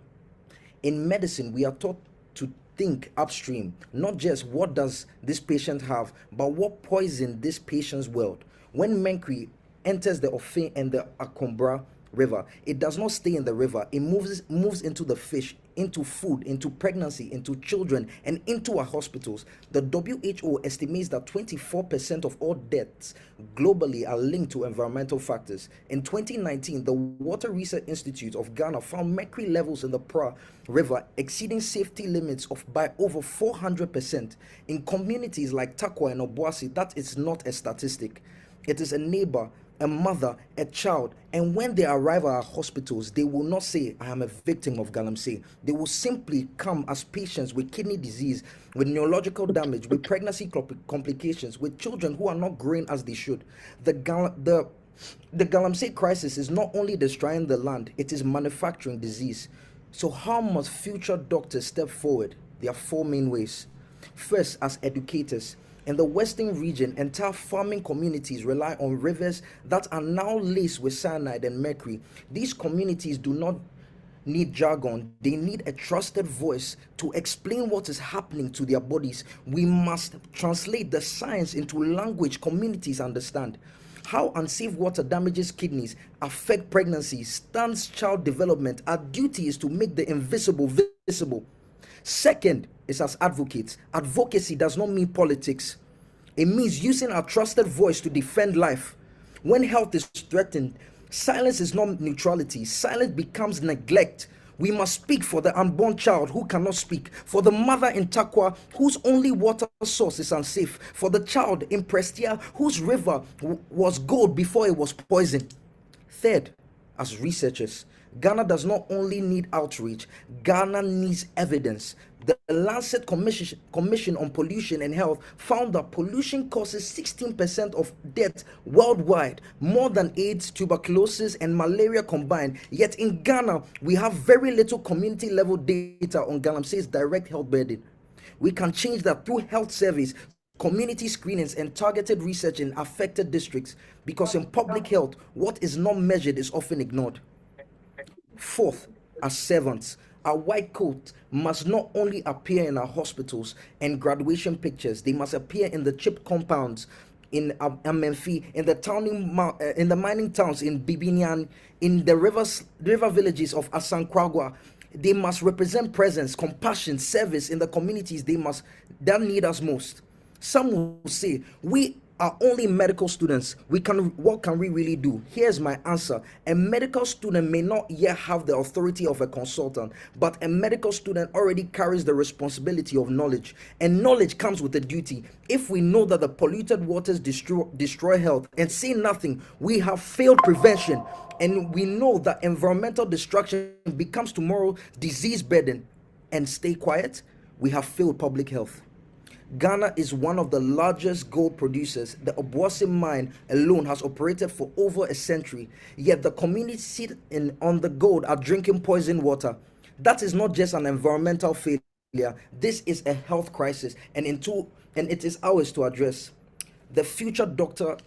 In medicine, we are taught to think upstream, not just what does this patient have, but what poisoned this patient's world. When mercury enters the Ofe and the Akombra river, it does not stay in the river. It moves into the fish, into food, into pregnancy, into children, and into our hospitals. The WHO estimates that 24% of all deaths globally are linked to environmental factors. In 2019, the Water Research Institute of Ghana found mercury levels in the Pra River exceeding safety limits by over 400%. In communities like Takwa and Obuasi, that is not a statistic. It is a neighbor, a mother, a child, and when they arrive at our hospitals, they will not say, I am a victim of Galamsey. They will simply come as patients with kidney disease, with neurological damage, with pregnancy complications, with children who are not growing as they should. The Galamsey crisis is not only destroying the land, it is manufacturing disease. So how must future doctors step forward? There are four main ways. First, as educators. In the Western region, entire farming communities rely on rivers that are now laced with cyanide and mercury. These communities do not need jargon. They need a trusted voice to explain what is happening to their bodies. We must translate the science into language communities understand. How unsafe water damages kidneys, affect pregnancy, stunts child development. Our duty is to make the invisible visible. Second is as advocates. Advocacy does not mean politics. It means using our trusted voice to defend life. When health is threatened, silence is not neutrality. Silence becomes neglect. We must speak for the unborn child who cannot speak, for the mother in Takwa whose only water source is unsafe, for the child in Prestia whose river was gold before it was poisoned. Third, as researchers, Ghana does not only need outreach, Ghana needs evidence. The Lancet Commission on Pollution and Health found that pollution causes 16% of death worldwide, more than AIDS, tuberculosis, and malaria combined. Yet in Ghana, we have very little community-level data on Galamsey's direct health burden. We can change that through health surveys, community screenings, and targeted research in affected districts, because in public health, what is not measured is often ignored. Fourth, as servants, our white coat must not only appear in our hospitals and graduation pictures, they must appear in the chip compounds in Amenfi, in the mining towns in Bibinian, in the river villages of Asankragwa. They must represent presence, compassion, service in the communities that need us most. Some will say, we are only medical students. What can we really do? Here's my answer. A medical student may not yet have the authority of a consultant, but a medical student already carries the responsibility of knowledge, and knowledge comes with a duty. If we know that the polluted waters destroy health and say nothing, we have failed prevention. And we know that environmental destruction becomes tomorrow's disease burden, and stay quiet, we have failed public health. Ghana is one of the largest gold producers. The Obuasi mine alone has operated for over a century, yet the community sit on the gold are drinking poison water. That is not just an environmental failure. This is a health crisis, and it is ours to address. The future doctor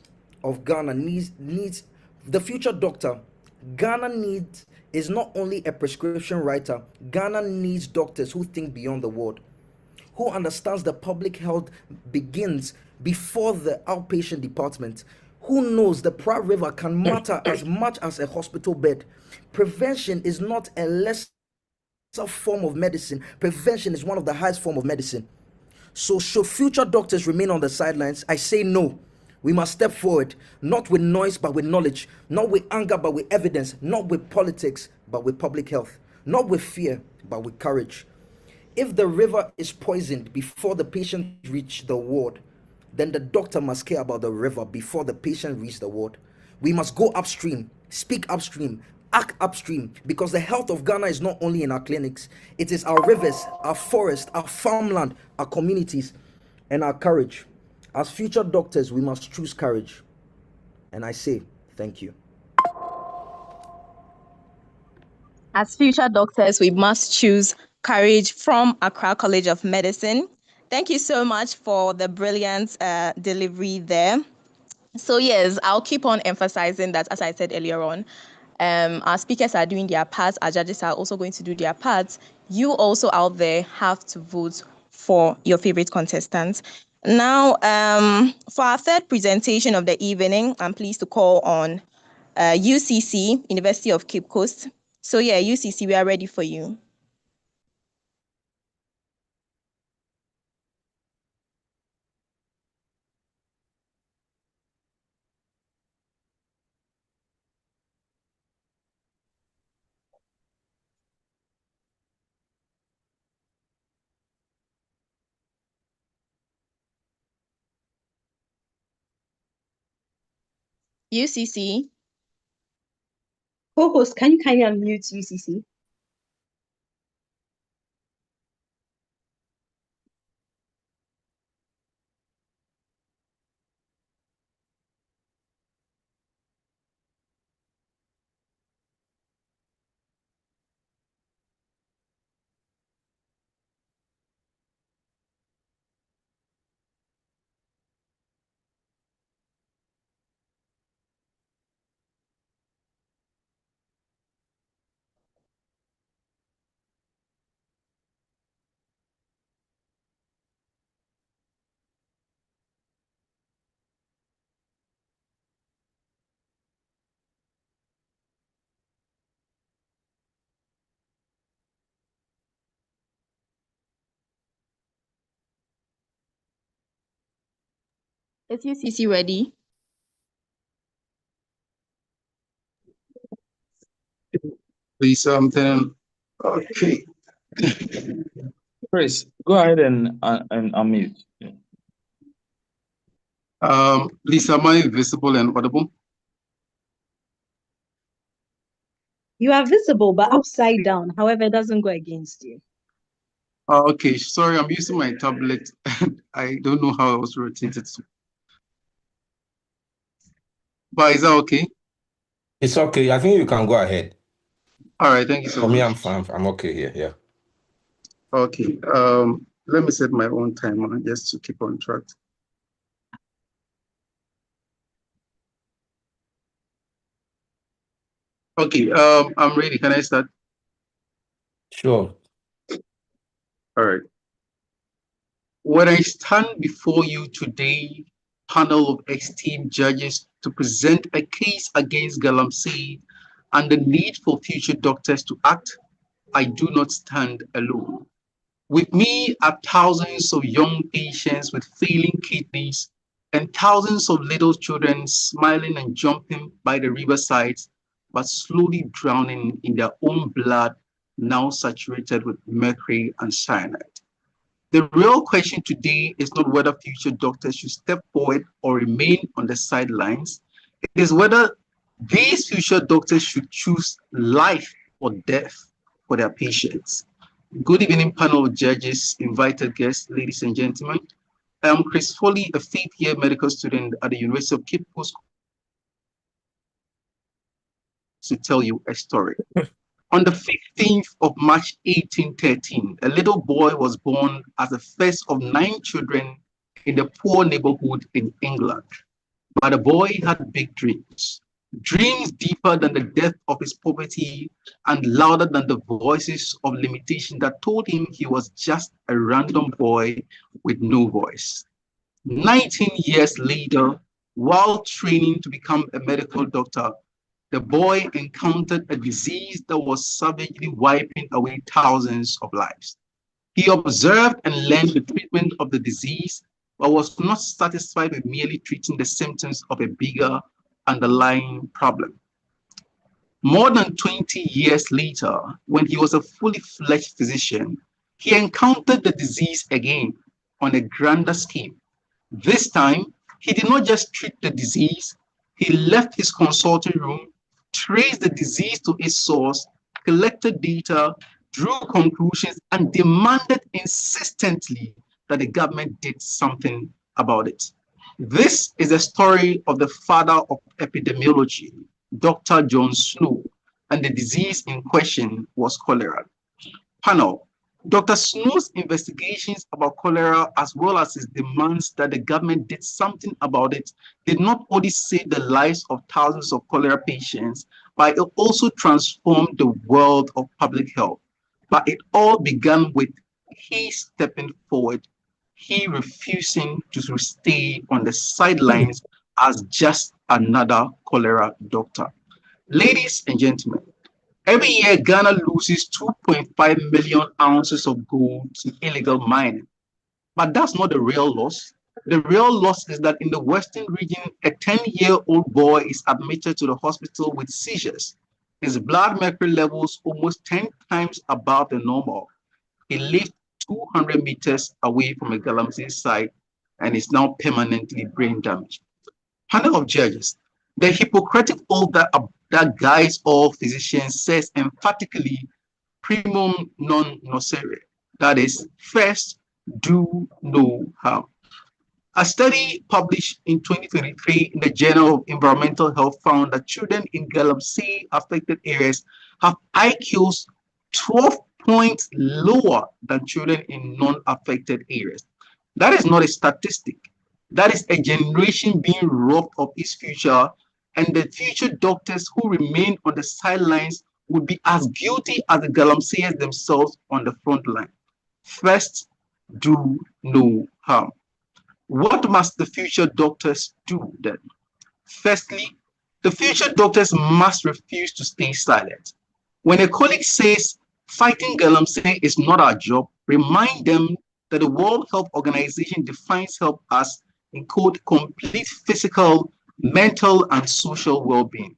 of Ghana needs the future doctor Ghana needs is not only a prescription writer. Ghana needs doctors who think beyond the word, who understands the public health begins before the outpatient department, who knows the Pra River can matter as much as a hospital bed. Prevention is not a lesser form of medicine. Prevention is one of the highest form of medicine. So should future doctors remain on the sidelines? I say no. We must step forward, not with noise, but with knowledge, not with anger, but with evidence, not with politics, but with public health, not with fear, but with courage. If the river is poisoned before the patient reach the ward, then the doctor must care about the river before the patient reach the ward. We must go upstream, speak upstream, act upstream, because the health of Ghana is not only in our clinics, it is our rivers, our forests, our farmland, our communities, and our courage. As future doctors, we must choose courage. And I say, thank you. As future doctors, we must choose courage from Accra College of Medicine. Thank you so much for the brilliant delivery there. So yes, I'll keep on emphasizing that, as I said earlier on, our speakers are doing their parts, our judges are also going to do their parts. You also out there have to vote for your favorite contestants. Now, for our third presentation of the evening, I'm pleased to call on UCC, University of Cape Coast. So yeah, UCC, we are ready for you. UCC. Co-host, can you kindly unmute UCC? Is UCC ready? Please, okay. Chris, go ahead and unmute. Please, am I visible and audible? You are visible, but upside down. However, it doesn't go against you. Okay, sorry, I'm using my tablet. I don't know how I was rotated to. But is that okay? It's okay. I think you can go ahead. All right, thank you so much. For me, I'm fine. I'm okay here. Yeah. Okay. Let me set my own timer just to keep on track. Okay. I'm ready. Can I start? Sure. All right. When I stand before you today, panel of esteemed judges, to present a case against Galamsey and the need for future doctors to act, I do not stand alone. With me are thousands of young patients with failing kidneys and thousands of little children smiling and jumping by the riversides, but slowly drowning in their own blood, now saturated with mercury and cyanide. The real question today is not whether future doctors should step forward or remain on the sidelines. It is whether these future doctors should choose life or death for their patients. Good evening, panel of judges, invited guests, ladies and gentlemen. I am Chris Foley, a fifth-year medical student at the University of Cape Coast, to tell you a story. On the 15th of March 1813, a little boy was born as the first of 9 children in a poor neighborhood in England. But the boy had big dreams, dreams deeper than the depth of his poverty and louder than the voices of limitation that told him he was just a random boy with no voice. 19 years later, while training to become a medical doctor, the boy encountered a disease that was savagely wiping away thousands of lives. He observed and learned the treatment of the disease, but was not satisfied with merely treating the symptoms of a bigger underlying problem. More than 20 years later, when he was a fully fledged physician, he encountered the disease again on a grander scale. This time, he did not just treat the disease, he left his consulting room, traced the disease to its source, collected data, drew conclusions, and demanded insistently that the government did something about it. This is the story of the father of epidemiology, Dr. John Snow, and the disease in question was cholera. Panel, Dr. Snow's investigations about cholera, as well as his demands that the government did something about it, did not only save the lives of thousands of cholera patients, but it also transformed the world of public health. But it all began with he stepping forward, he refusing to stay on the sidelines as just another cholera doctor. Ladies and gentlemen, every year Ghana loses 2.5 million ounces of gold to illegal mining. But that's not the real loss. The real loss is that in the Western region, a 10-year-old boy is admitted to the hospital with seizures. His blood mercury levels almost 10 times above the normal. He lived 200 meters away from a Galamsey site and is now permanently brain damaged. Panel of judges, the Hippocratic oath that guides all physicians says emphatically, primum non nocere, that is, first, do no harm. A study published in 2023 in the Journal of Environmental Health found that children in Galamsey affected areas have IQs 12 points lower than children in non-affected areas. That is not a statistic. That is a generation being robbed of its future, and the future doctors who remain on the sidelines would be as guilty as the Galamseyers themselves on the front line. First, do no harm. What must the future doctors do then? Firstly, the future doctors must refuse to stay silent. When a colleague says, fighting Galamsey is not our job, remind them that the World Health Organization defines health as, in quote, complete physical, mental, and social well-being.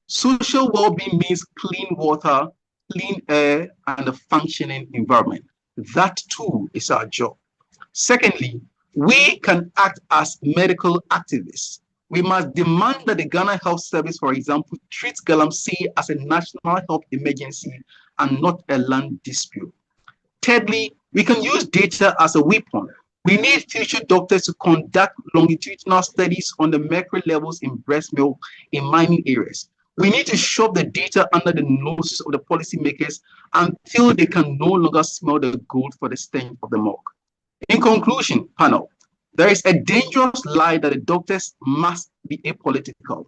Social well-being means clean water, clean air, and a functioning environment. That too is our job. Secondly, we can act as medical activists. We must demand that the Ghana Health Service, for example, treats Galamsey as a national health emergency and not a land dispute. Thirdly, we can use data as a weapon. We need future doctors to conduct longitudinal studies on the mercury levels in breast milk in mining areas. We need to shove the data under the noses of the policymakers until they can no longer smell the gold for the stench of the milk. In conclusion, panel, there is a dangerous lie that the doctors must be apolitical.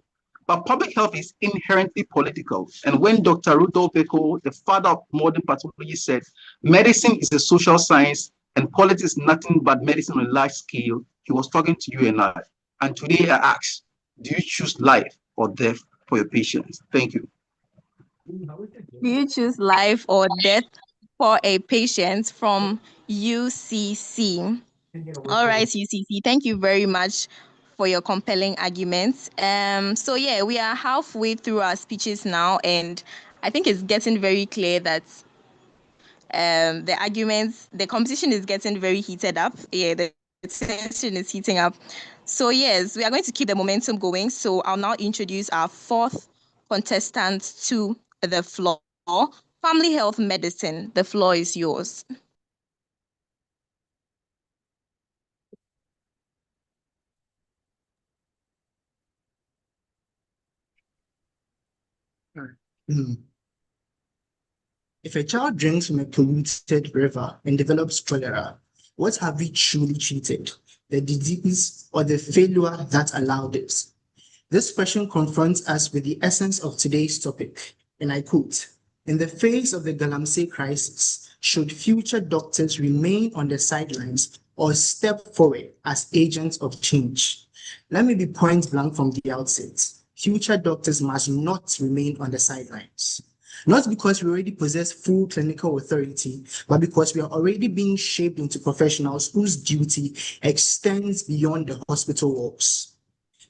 But public health is inherently political. And when Dr. Rudolf Virchow, the father of modern pathology, said, medicine is a social science and politics is nothing but medicine on a large scale, he was talking to you and I. And today I ask, do you choose life or death for your patients? Thank you. Do you choose life or death for a patient? From UCC? All right, UCC, thank you very much for your compelling arguments. So yeah, we are halfway through our speeches now, and I think it's getting very clear that the competition is getting very heated up. Yeah, the tension is heating up. So yes, we are going to keep the momentum going. So I'll now introduce our fourth contestant to the floor. Family Health Medicine, the floor is yours. If a child drinks from a polluted river and develops cholera, what have we truly treated? The disease or the failure that allowed it? This question confronts us with the essence of today's topic, and I quote, "In the face of the Galamsey crisis, should future doctors remain on the sidelines or step forward as agents of change?" Let me be point blank from the outset. Future doctors must not remain on the sidelines. Not because we already possess full clinical authority, but because we are already being shaped into professionals whose duty extends beyond the hospital walls.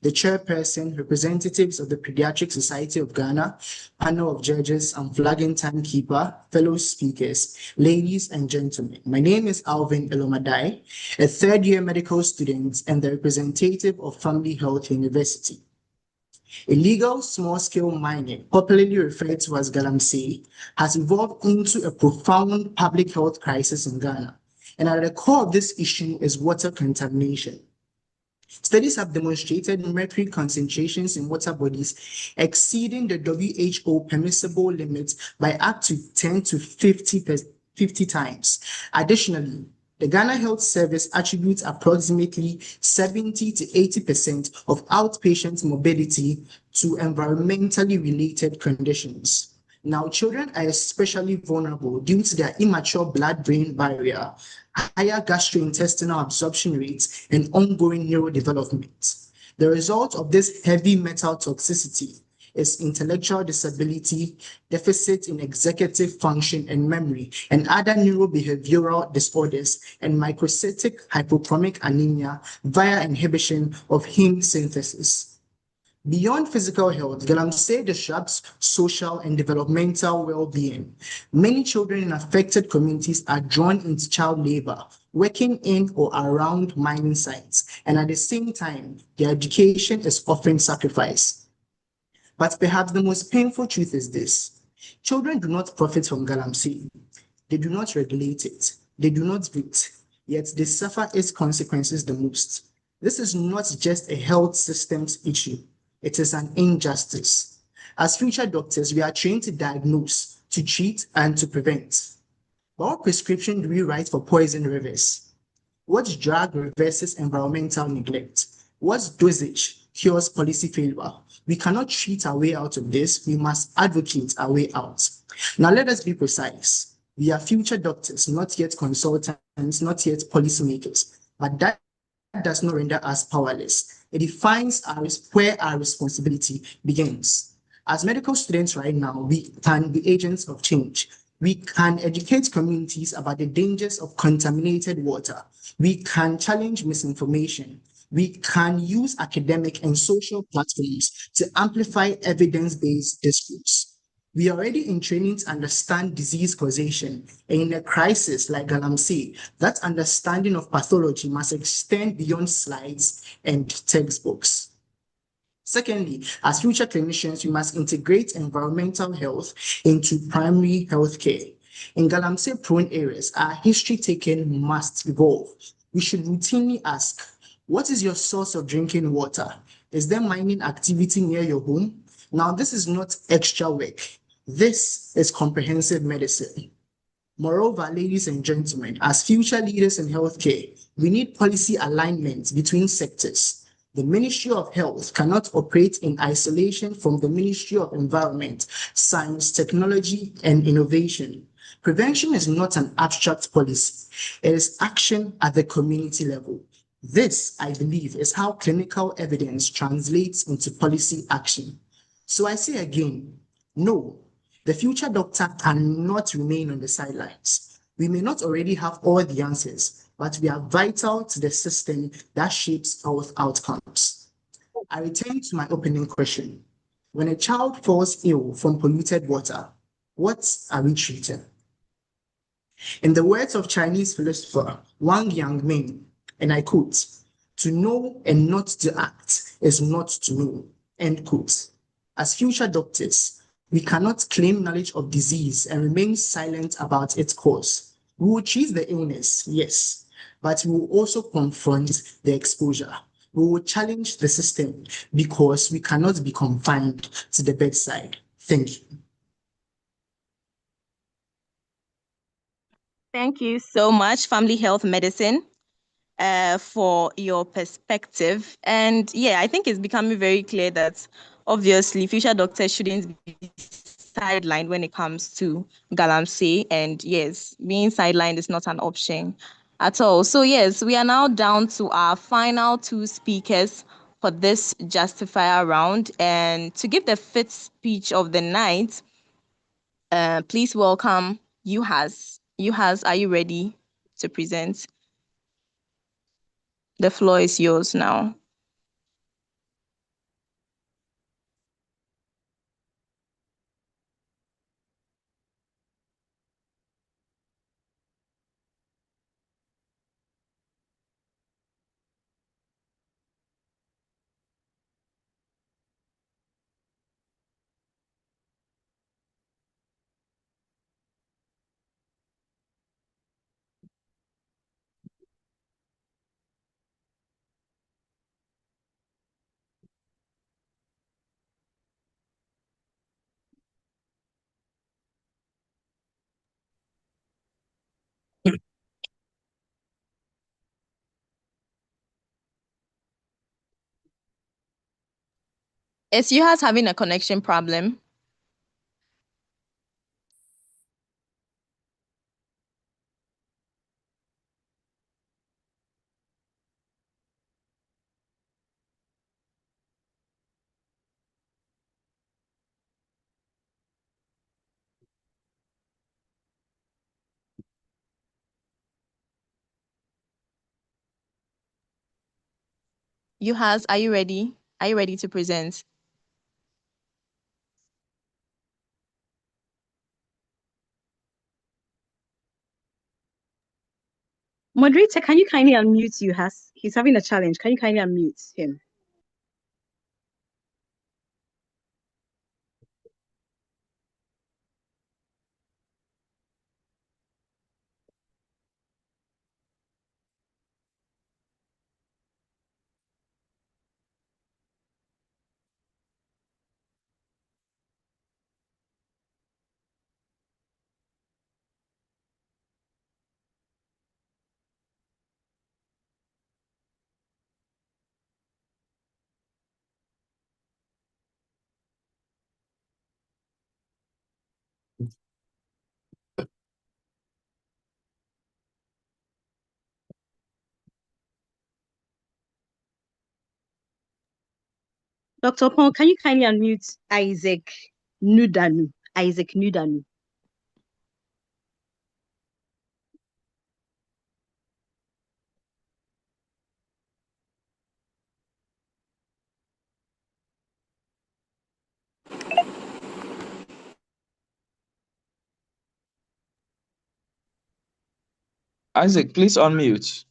The chairperson, representatives of the Pediatric Society of Ghana, panel of judges, and flagging timekeeper, fellow speakers, ladies and gentlemen. My name is Alvin Elomadai, a third-year medical student and the representative of Family Health University. Illegal small-scale mining, popularly referred to as Galamsey, has evolved into a profound public health crisis in Ghana. And at the core of this issue is water contamination. Studies have demonstrated mercury concentrations in water bodies exceeding the WHO permissible limit by up to 10 to 50 times. Additionally, the Ghana Health Service attributes approximately 70 to 80% of outpatient morbidity to environmentally related conditions. Now, children are especially vulnerable due to their immature blood-brain barrier, higher gastrointestinal absorption rates, and ongoing neurodevelopment. The result of this heavy metal toxicity is intellectual disability, deficit in executive function and memory, and other neurobehavioral disorders, and microcytic hypochromic anemia via inhibition of heme synthesis. Beyond physical health, Galamsey disrupts social and developmental well-being. Many children in affected communities are drawn into child labor, working in or around mining sites, and at the same time, their education is often sacrificed. But perhaps the most painful truth is this: children do not profit from Galamsey. They do not regulate it. They do not vote, yet they suffer its consequences the most. This is not just a health systems issue. It is an injustice. As future doctors, we are trained to diagnose, to treat, and to prevent. But what prescription do we write for poison rivers? What drug reverses environmental neglect? What dosage cures policy failure? We cannot treat our way out of this. We must advocate our way out. Now, let us be precise. We are future doctors, not yet consultants, not yet policymakers. But that does not render us powerless. It defines where our responsibility begins. As medical students right now, we can be agents of change. We can educate communities about the dangers of contaminated water. We can challenge misinformation. We can use academic and social platforms to amplify evidence-based discourse. We are already in training to understand disease causation, and in a crisis like Galamsey, that understanding of pathology must extend beyond slides and textbooks. Secondly, as future clinicians, we must integrate environmental health into primary healthcare. In Galamsey-prone areas, our history-taking must evolve. We should routinely ask, what is your source of drinking water? Is there mining activity near your home? Now, this is not extra work. This is comprehensive medicine. Moreover, ladies and gentlemen, as future leaders in healthcare, we need policy alignment between sectors. The Ministry of Health cannot operate in isolation from the Ministry of Environment, Science, Technology, and Innovation. Prevention is not an abstract policy. It is action at the community level. This, I believe, is how clinical evidence translates into policy action. So I say again, no, the future doctor cannot remain on the sidelines. We may not already have all the answers, but we are vital to the system that shapes health outcomes. I return to my opening question. When a child falls ill from polluted water, what are we treating? In the words of Chinese philosopher Wang Yangming, and I quote, "To know and not to act is not to know," end quote. As future doctors, we cannot claim knowledge of disease and remain silent about its cause. We will treat the illness, yes, but we will also confront the exposure. We will challenge the system because we cannot be confined to the bedside. Thank you. Thank you so much, Family Health Medicine, for your perspective. And yeah, I think it's becoming very clear that obviously future doctors shouldn't be sidelined when it comes to Galamsey. And yes, being sidelined is not an option at all. So yes, we are now down to our final two speakers for this justifier round. And to give the fifth speech of the night, please welcome Yuhas. Yuhas, are you ready to present? The floor is yours now. Is Yuhas having a connection problem? Yuhas, are you ready? Are you ready to present? Moderator, can you kindly unmute Yuhas? He's having a challenge. Can you kindly unmute him? Dr. Pong, can you kindly unmute Isaac Nudanu? Isaac Nudanu. Isaac, please unmute.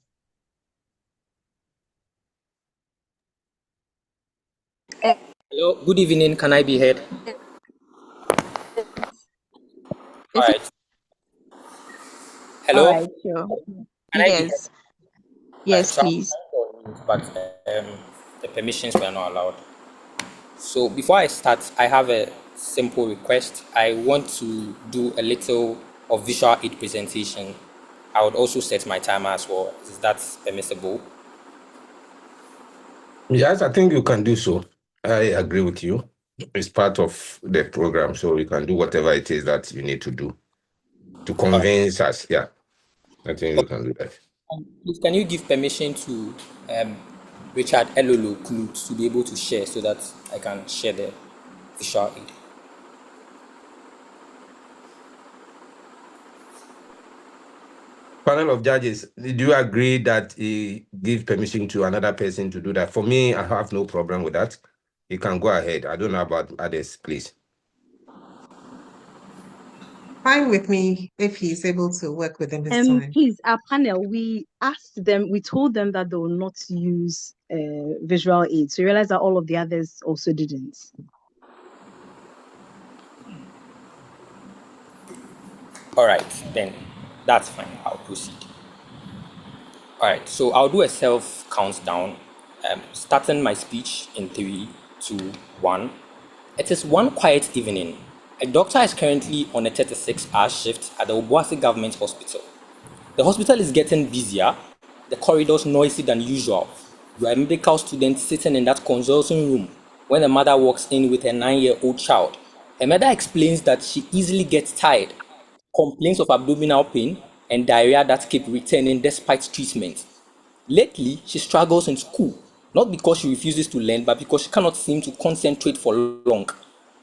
Hello, good evening. Can I be heard? All right. Hello. All right, sure. Can I be heard? Yes. Yes, So please. but the permissions were not allowed. So before I start, I have a simple request. I want to do a little of visual aid presentation. I would also set my timer as well. Is that permissible? Yes, I think you can do so. I agree with you. It's part of the program, so you can do whatever it is that you need to do to convince us. Yeah, I think you can do that. Please, can you give permission to Richard Elolo Knut to be able to share so that I can share the visual aid? Panel of judges, do you agree that he give permission to another person to do that? For me, I have no problem with that. You can go ahead. I don't know about others, please. Fine with me if he's able to work within this time. Please, our panel, we asked them, we told them that they will not use visual aid. So you realize that all of the others also didn't. All right, then that's fine. I'll proceed. All right, so I'll do a self countdown, starting my speech in 3, 2, 1. It is one quiet evening. A doctor is currently on a 36-hour shift at the Obuasi Government Hospital. The hospital is getting busier, the corridors noisy than usual. You are a medical student sitting in that consulting room when the mother walks in with a 9-year-old child. Her mother explains that she easily gets tired, complains of abdominal pain and diarrhea that keep returning despite treatment. Lately, she struggles in school, not because she refuses to learn, but because she cannot seem to concentrate for long.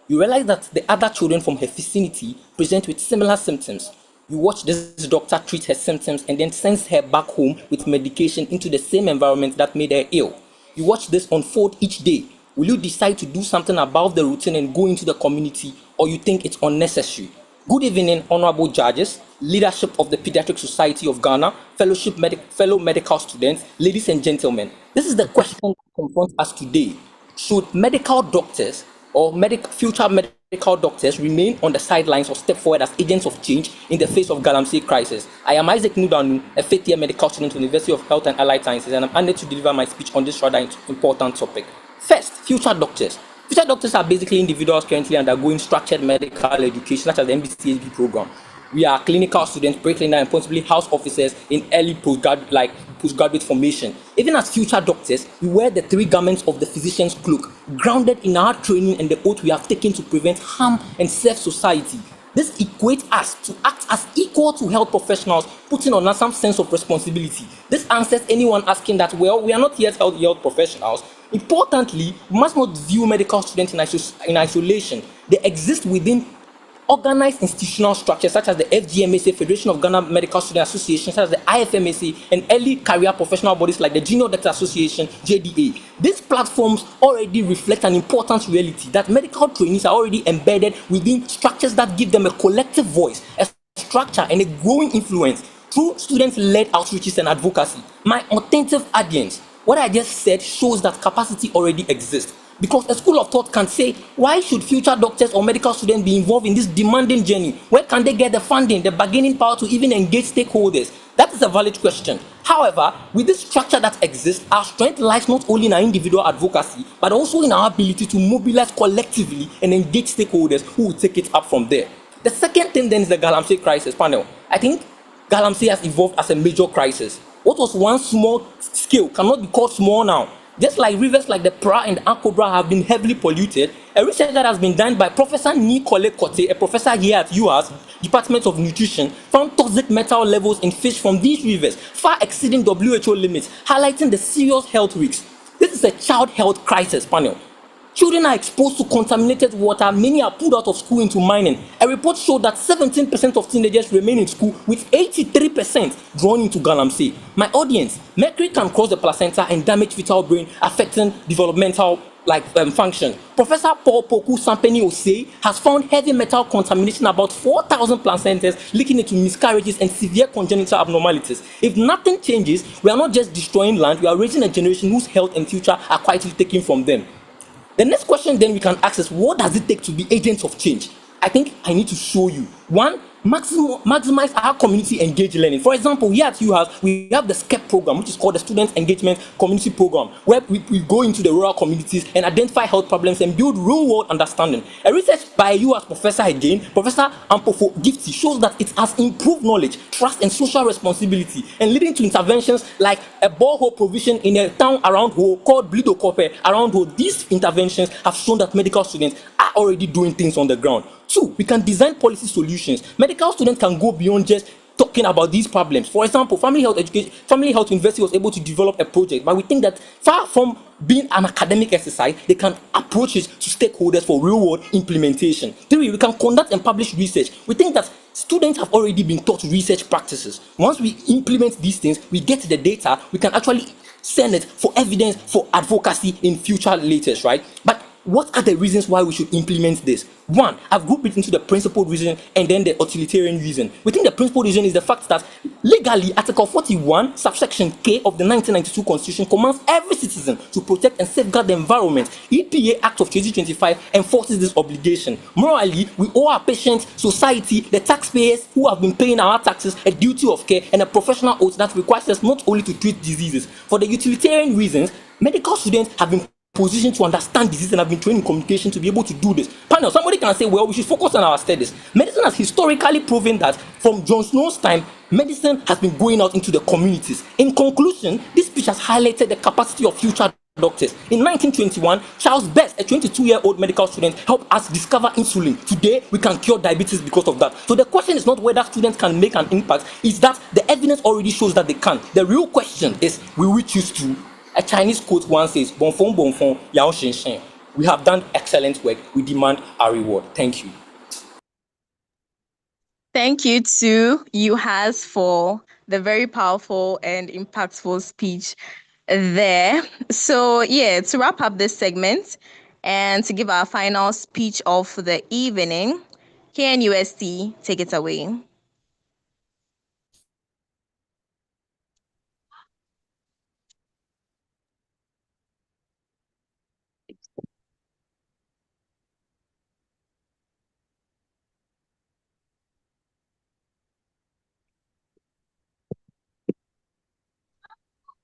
You realize that the other children from her vicinity present with similar symptoms. You watch this doctor treat her symptoms and then sends her back home with medication into the same environment that made her ill. You watch this unfold each day. Will you decide to do something about the routine and go into the community, or you think it's unnecessary? Good evening, honorable judges, leadership of the Pediatric Society of Ghana, fellow medical students, ladies and gentlemen. This is the question that confronts us today. Should medical doctors or future medical doctors remain on the sidelines or step forward as agents of change in the face of Galamsey crisis? I am Isaac Nudanu, a fifth-year medical student at the University of Health and Allied Sciences, and I'm honored to deliver my speech on this rather important topic. First, future doctors. Future doctors are basically individuals currently undergoing structured medical education, such as the MBCHB program. We are clinical students, pre-clinical, and possibly house officers in early postgraduate formation. Even as future doctors, we wear the three garments of the physician's cloak, grounded in our training and the oath we have taken to prevent harm and serve society. This equates us to act as equal to health professionals, putting on us some sense of responsibility. This answers anyone asking that, well, we are not yet health professionals. Importantly, we must not view medical students in isolation. They exist within organized institutional structures such as the FGMSA, Federation of Ghana Medical Student Association, such as the IFMSA, and early career professional bodies like the Junior Doctor Association, JDA. These platforms already reflect an important reality that medical trainees are already embedded within structures that give them a collective voice, a structure, and a growing influence through student-led outreaches and advocacy. My attentive audience, what I just said shows that capacity already exists. Because a school of thought can say, why should future doctors or medical students be involved in this demanding journey? Where can they get the funding, the bargaining power to even engage stakeholders? That is a valid question. However, with this structure that exists, our strength lies not only in our individual advocacy, but also in our ability to mobilize collectively and engage stakeholders who will take it up from there. The second thing then is the Galamsey crisis panel. I think Galamsey has evolved as a major crisis. What was once small scale cannot be called small now. Just like rivers like the Pra and Ankobra have been heavily polluted, a research that has been done by Professor Nicole Kote, a professor here at UAS, Department of Nutrition, found toxic metal levels in fish from these rivers, far exceeding WHO limits, highlighting the serious health risks. This is a child health crisis panel. Children are exposed to contaminated water. Many are pulled out of school into mining. A report showed that 17% of teenagers remain in school, with 83% drawn into Galamsey. My audience, mercury can cross the placenta and damage fetal brain, affecting developmental function. Professor Paul Poku Sampeni Osei has found heavy metal contamination about 4,000 placentas, leaking into miscarriages and severe congenital abnormalities. If nothing changes, we are not just destroying land, we are raising a generation whose health and future are quietly taken from them. The next question then we can ask is, what does it take to be agents of change? I think I need to show you. One, maximize our community engaged learning. For example, here at UHAS, we have the SCEP program, which is called the Student Engagement Community Program, where we go into the rural communities and identify health problems and build real-world understanding. A research by UHAS professor again, Professor Ampofo Gifty, shows that it has improved knowledge, trust, and social responsibility, and leading to interventions like a borehole provision in a town around Ho called Blido Kope around Ho. These interventions have shown that medical students are already doing things on the ground. Two, we can design policy solutions. Medical students can go beyond just talking about these problems. For example, Family Health University was able to develop a project, but we think that far from being an academic exercise, they can approach it to stakeholders for real-world implementation. Three, we can conduct and publish research. We think that students have already been taught research practices. Once we implement these things, we get the data, we can actually send it for evidence, for advocacy in future latest, right? But what are the reasons why we should implement this? One, I've grouped it into the principled reason and then the utilitarian reason. We think the principled reason is the fact that legally, Article 41, subsection K of the 1992 Constitution commands every citizen to protect and safeguard the environment. EPA Act of 2025 enforces this obligation. Morally, we owe our patient, society, the taxpayers who have been paying our taxes a duty of care and a professional oath that requires us not only to treat diseases. For the utilitarian reasons, medical students have been position to understand disease and have been trained in communication to be able to do this. Panel, somebody can say, well, we should focus on our studies. Medicine has historically proven that from John Snow's time, medicine has been going out into the communities. In conclusion, this speech has highlighted the capacity of future doctors. In 1921, Charles Best, a 22-year-old medical student, helped us discover insulin. Today, we can cure diabetes because of that. So the question is not whether students can make an impact, it's that the evidence already shows that they can. The real question is, will we choose to? A Chinese quote once says, bon fong, yao shen shen. We have done excellent work. We demand our reward. Thank you. Thank you to UHAS for the very powerful and impactful speech there. So yeah, to wrap up this segment and to give our final speech of the evening, KNUST, take it away.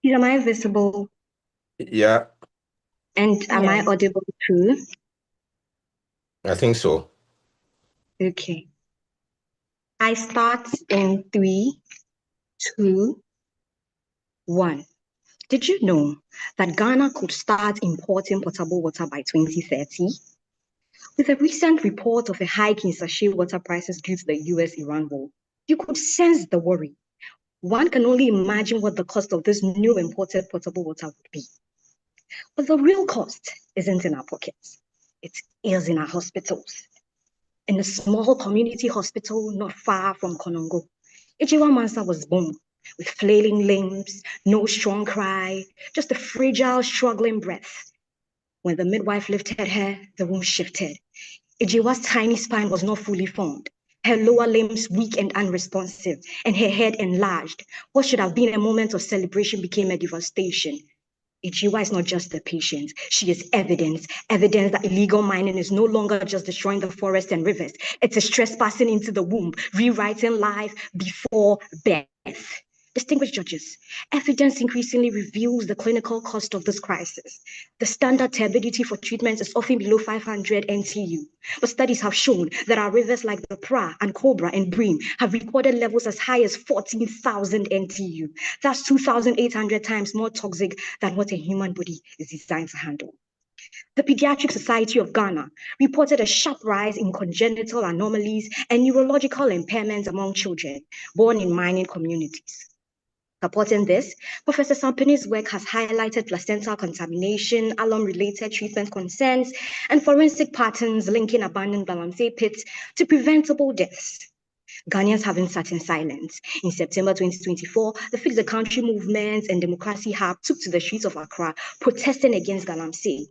Am I visible? Yeah, And am I audible too? I think so. Okay. I start in 3, 2, 1. Did you know that Ghana could start importing potable water by 2030? With a recent report of a hike in sachet water prices due to the US-Iran war, you could sense the worry. One can only imagine what the cost of this new imported potable water would be. But the real cost isn't in our pockets. It is in our hospitals. In a small community hospital not far from Konongo, Ejiwa Mansa was born with flailing limbs, no strong cry, just a fragile, struggling breath. When the midwife lifted her, the womb shifted. Ejiwa's tiny spine was not fully formed, her lower limbs weak and unresponsive, and her head enlarged. What should have been a moment of celebration became a devastation. Ejiwa is not just a patient, she is evidence that illegal mining is no longer just destroying the forest and rivers, it is trespassing into the womb, rewriting life before birth. Distinguished judges, evidence increasingly reveals the clinical cost of this crisis. The standard turbidity for treatment is often below 500 NTU, but studies have shown that our rivers like the Pra and Cobra and Bream have recorded levels as high as 14,000 NTU. That's 2,800 times more toxic than what a human body is designed to handle. The Pediatric Society of Ghana reported a sharp rise in congenital anomalies and neurological impairments among children born in mining communities. Supporting this, Professor Sampini's work has highlighted placental contamination, alum-related treatment concerns, and forensic patterns linking abandoned Galamsey pits to preventable deaths. Ghanaians haven't sat in silence. In September 2024, the Fix the Country movement and Democracy Hub took to the streets of Accra, protesting against Galamsey.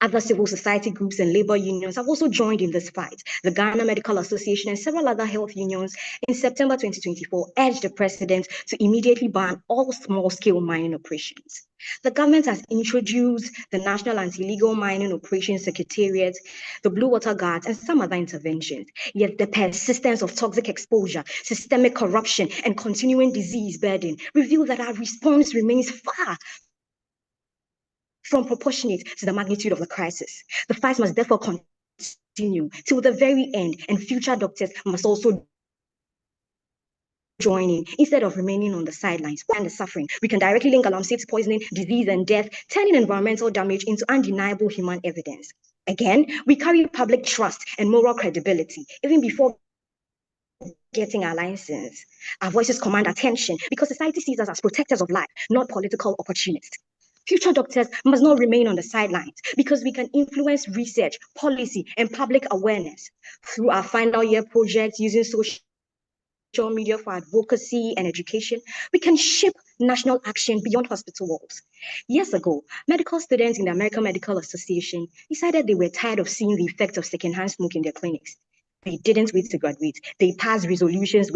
Other civil society groups and labor unions have also joined in this fight. The Ghana Medical Association and several other health unions in September 2024 urged the president to immediately ban all small-scale mining operations. The government has introduced the National Anti-Illegal Mining Operations Secretariat, the Blue Water Guards, and some other interventions. Yet the persistence of toxic exposure, systemic corruption, and continuing disease burden reveal that our response remains far from proportionate to the magnitude of the crisis. The fight must therefore continue till the very end, and future doctors must also join in instead of remaining on the sidelines and the suffering. We can directly link Galamsey to poisoning, disease, and death, turning environmental damage into undeniable human evidence. Again, we carry public trust and moral credibility even before getting our license. Our voices command attention because society sees us as protectors of life, not political opportunists. Future doctors must not remain on the sidelines because we can influence research, policy, and public awareness. Through our final year projects using social media for advocacy and education, we can shape national action beyond hospital walls. Years ago, medical students in the American Medical Association decided they were tired of seeing the effects of secondhand smoke in their clinics. They didn't wait to graduate. They passed resolutions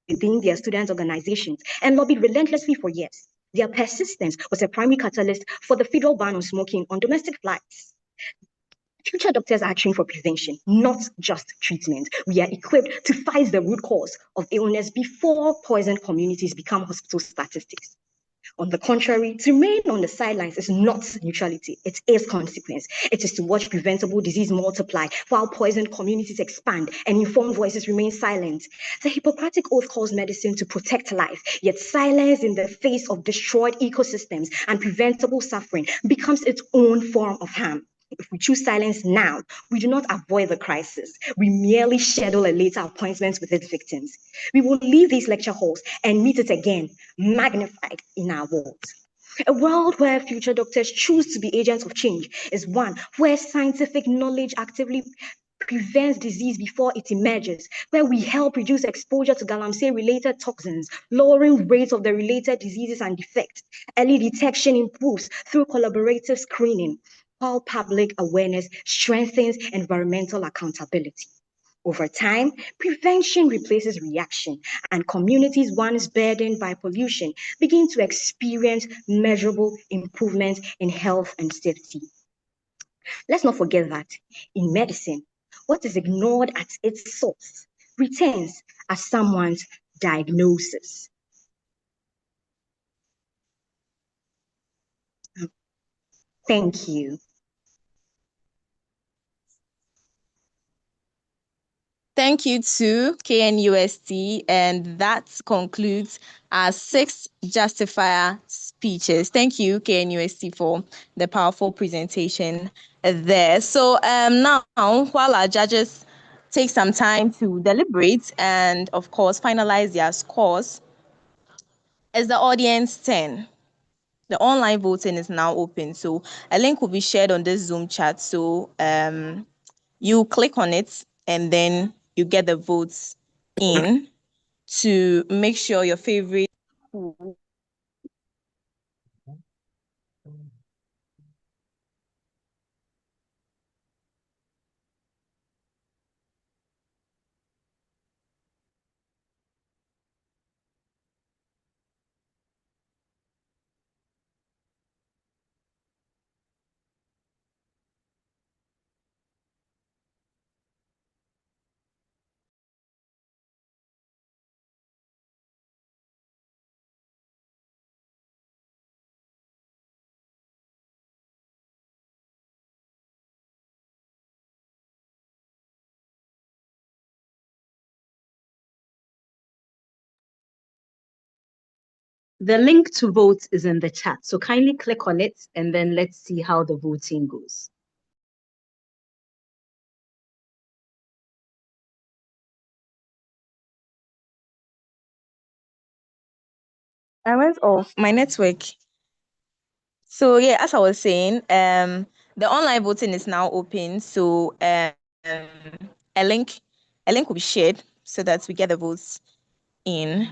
within their student organizations and lobbied relentlessly for years. Their persistence was a primary catalyst for the federal ban on smoking on domestic flights. Future doctors are trained for prevention, not just treatment. We are equipped to fight the root cause of illness before poisoned communities become hospital statistics. On the contrary, to remain on the sidelines is not neutrality, it is consequence. It is to watch preventable disease multiply while poisoned communities expand and informed voices remain silent. The Hippocratic Oath calls medicine to protect life, yet silence in the face of destroyed ecosystems and preventable suffering becomes its own form of harm. If we choose silence now, we do not avoid the crisis. We merely schedule a later appointment with its victims. We will leave these lecture halls and meet it again, magnified in our world. A world where future doctors choose to be agents of change is one where scientific knowledge actively prevents disease before it emerges, where we help reduce exposure to galamsey-related toxins, lowering rates of the related diseases and defects. Early detection improves through collaborative screening, while public awareness strengthens environmental accountability. Over time, prevention replaces reaction, and communities once burdened by pollution begin to experience measurable improvements in health and safety. Let's not forget that in medicine, what is ignored at its source returns as someone's diagnosis. Thank you. Thank you to KNUST, and that concludes our 6 justifier speeches. Thank you, KNUST, for the powerful presentation there. So now, while our judges take some time to deliberate and, of course, finalize their scores, it's the audience 10. The online voting is now open, so a link will be shared on this Zoom chat. So you click on it and then you get the votes in to make sure your favorite The link to vote is in the chat, so kindly click on it and then let's see how the voting goes. I went off my network. So yeah, as I was saying, the online voting is now open. So a link will be shared so that we get the votes in.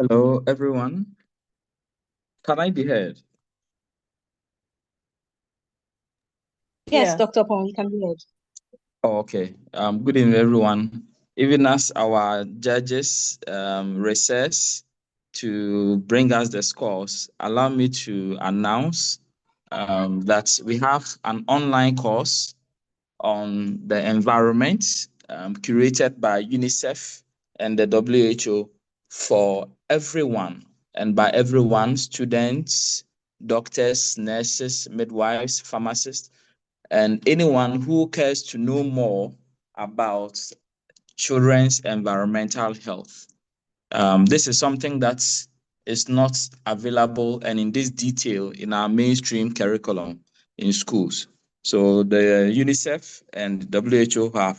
Hello, everyone. Can I be heard? Yes, Yeah. Dr. Pong, you can be heard. Oh, okay. Good evening, everyone. Even as our judges recess to bring us the scores, allow me to announce that we have an online course on the environment curated by UNICEF and the WHO for everyone. And by everyone, students, doctors, nurses, midwives, pharmacists, and anyone who cares to know more about children's environmental health. This is something that is not available and in this detail in our mainstream curriculum in schools. So the UNICEF and WHO have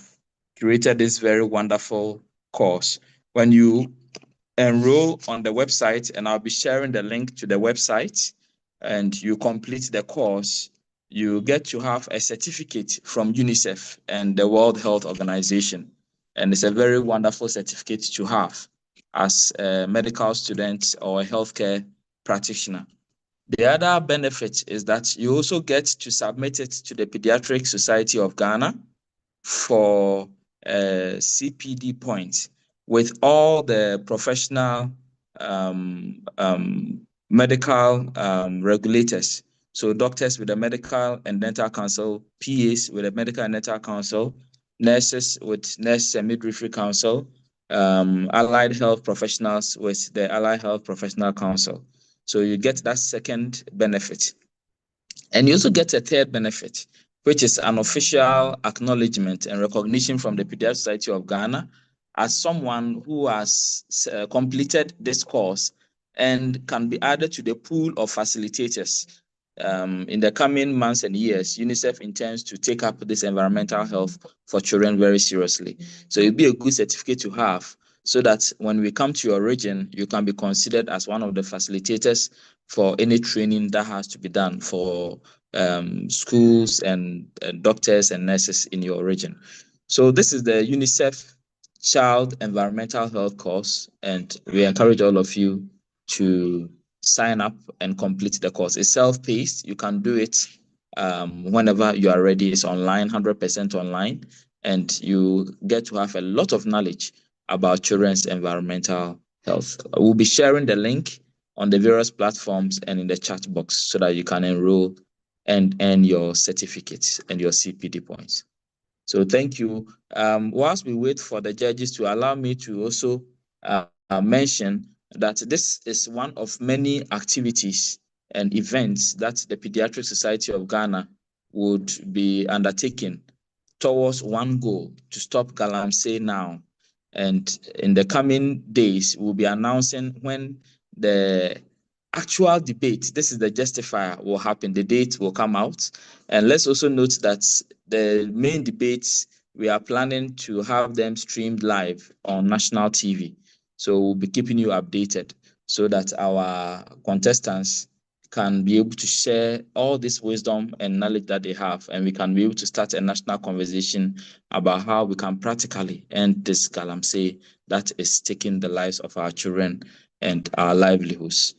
created this very wonderful course. When you enroll on the website, and I'll be sharing the link to the website, and you complete the course, you get to have a certificate from UNICEF and the World Health Organization. And it's a very wonderful certificate to have as a medical student or a healthcare practitioner. The other benefit is that you also get to submit it to the Pediatric Society of Ghana for CPD points with all the professional medical regulators. So doctors with the Medical and Dental Council, PAs with the Medical and Dental Council, nurses with Nurse and Midwifery Council, allied health professionals with the Allied Health Professional Council. So you get that second benefit. And you also get a third benefit, which is an official acknowledgement and recognition from the Pediatric Society of Ghana as someone who has completed this course and can be added to the pool of facilitators. In the coming months and years, UNICEF intends to take up this environmental health for children very seriously. So it'd be a good certificate to have so that when we come to your region, you can be considered as one of the facilitators for any training that has to be done for schools and doctors and nurses in your region. So this is the UNICEF Child Environmental Health course, and we encourage all of you to sign up and complete the course. It's self-paced. You can do it whenever you are ready. It's online, 100% online, and you get to have a lot of knowledge about children's environmental health. We'll be sharing the link on the various platforms and in the chat box so that you can enroll and earn your certificates and your CPD points. So thank you. Whilst we wait for the judges to allow me to also mention that this is one of many activities and events that the Pediatric Society of Ghana would be undertaking towards one goal: to stop Galamsey now. And in the coming days, we'll be announcing when the actual debate, this is the justifier, will happen. The date will come out. And let's also note that the main debates, we are planning to have them streamed live on national TV. So we'll be keeping you updated so that our contestants can be able to share all this wisdom and knowledge that they have, and we can be able to start a national conversation about how we can practically end this Galamsey that is taking the lives of our children and our livelihoods.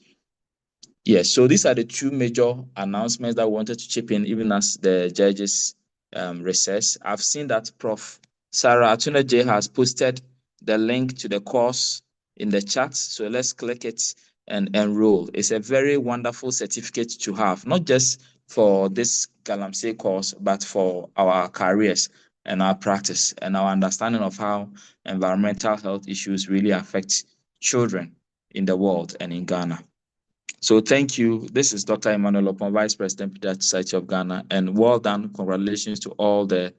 Yes, so these are the two major announcements that we wanted to chip in, even as the judges recess. I've seen that Prof. Sarah Atunaje has posted the link to the course in the chat, so let's click it and enroll. It's a very wonderful certificate to have, not just for this Galamsey course, but for our careers and our practice and our understanding of how environmental health issues really affect children in the world and in Ghana. So thank you. This is Dr. Emmanuel Opon, Vice President, Pediatric Society of Ghana, and well done. Congratulations to all the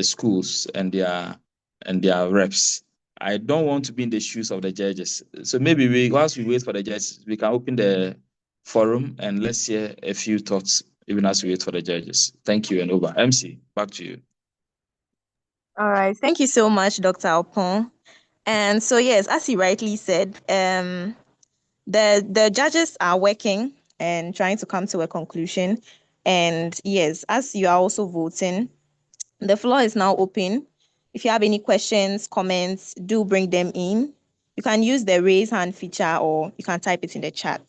schools and their reps. I don't want to be in the shoes of the judges. So maybe whilst we wait for the judges, we can open the forum and let's hear a few thoughts, even as we wait for the judges. Thank you, and over. MC, back to you. All right. Thank you so much, Dr. Opon. And so, yes, as he rightly said, the judges are working and trying to come to a conclusion. And yes, as you are also voting, the floor is now open. If you have any questions, comments, do bring them in. You can use the raise hand feature or you can type it in the chat.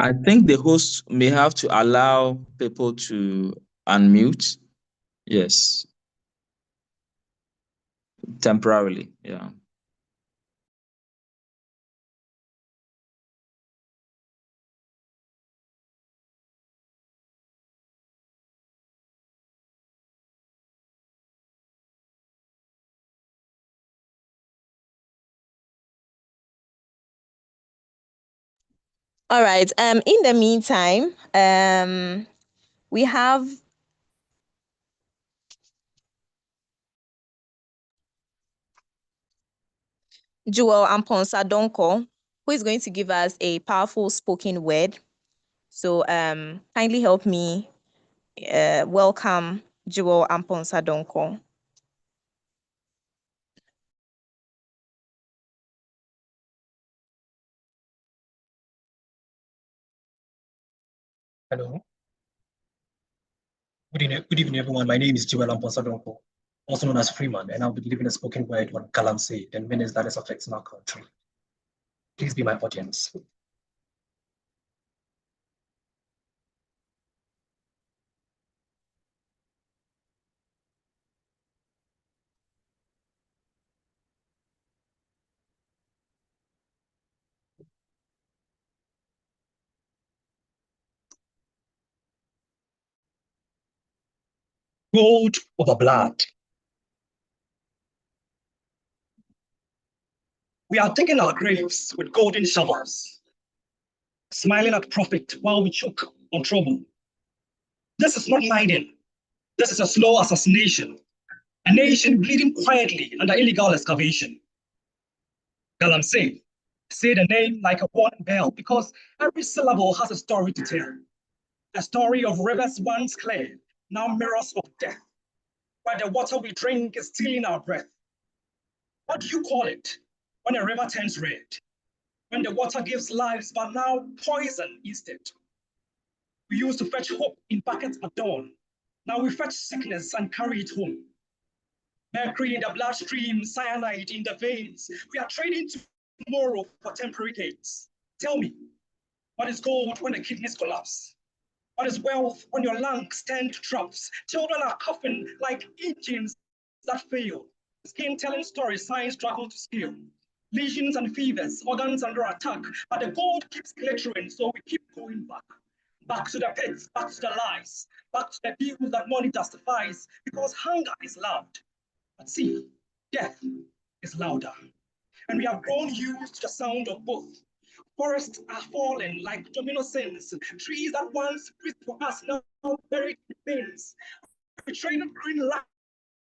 I think the host may have to allow people to unmute. Yes. Temporarily, yeah. All right. In the meantime, we have Joel Amponsa Donko, who is going to give us a powerful spoken word. So kindly help me welcome Joel Amponsa Donko. Hello. Good evening, everyone. My name is Joel Amponsa Donko, also known as Freeman, and I'll be delivering a spoken word on Galamsey, the menace that is affecting our country. Please be my audience. Gold over blood. We are digging our graves with golden shovels, smiling at profit while we choke on trouble. This is not mining. This is a slow assassination. A nation bleeding quietly under illegal excavation. Galamsey, say the name like a warning bell because every syllable has a story to tell. A story of rivers once clear, now mirrors of death, where the water we drink is stealing our breath. What do you call it when a river turns red? When the water gives lives, but now poison instead. We used to fetch hope in buckets at dawn. Now we fetch sickness and carry it home. Mercury in the bloodstream, cyanide in the veins. We are trading tomorrow for temporary gains. Tell me, what is gold when the kidneys collapse? What is wealth when your lungs turn to troughs? Children are coughing like engines that fail. Skin telling stories science struggle to scale. Lesions and fevers, organs under attack, but the gold keeps glittering, so we keep going back. Back to the pits, back to the lies, back to the bills that money justifies, because hunger is loud. But see, death is louder. And we have grown used to the sound of both. Forests are falling like domino sins. Trees that once breathed for us now buried in bins. We traded green light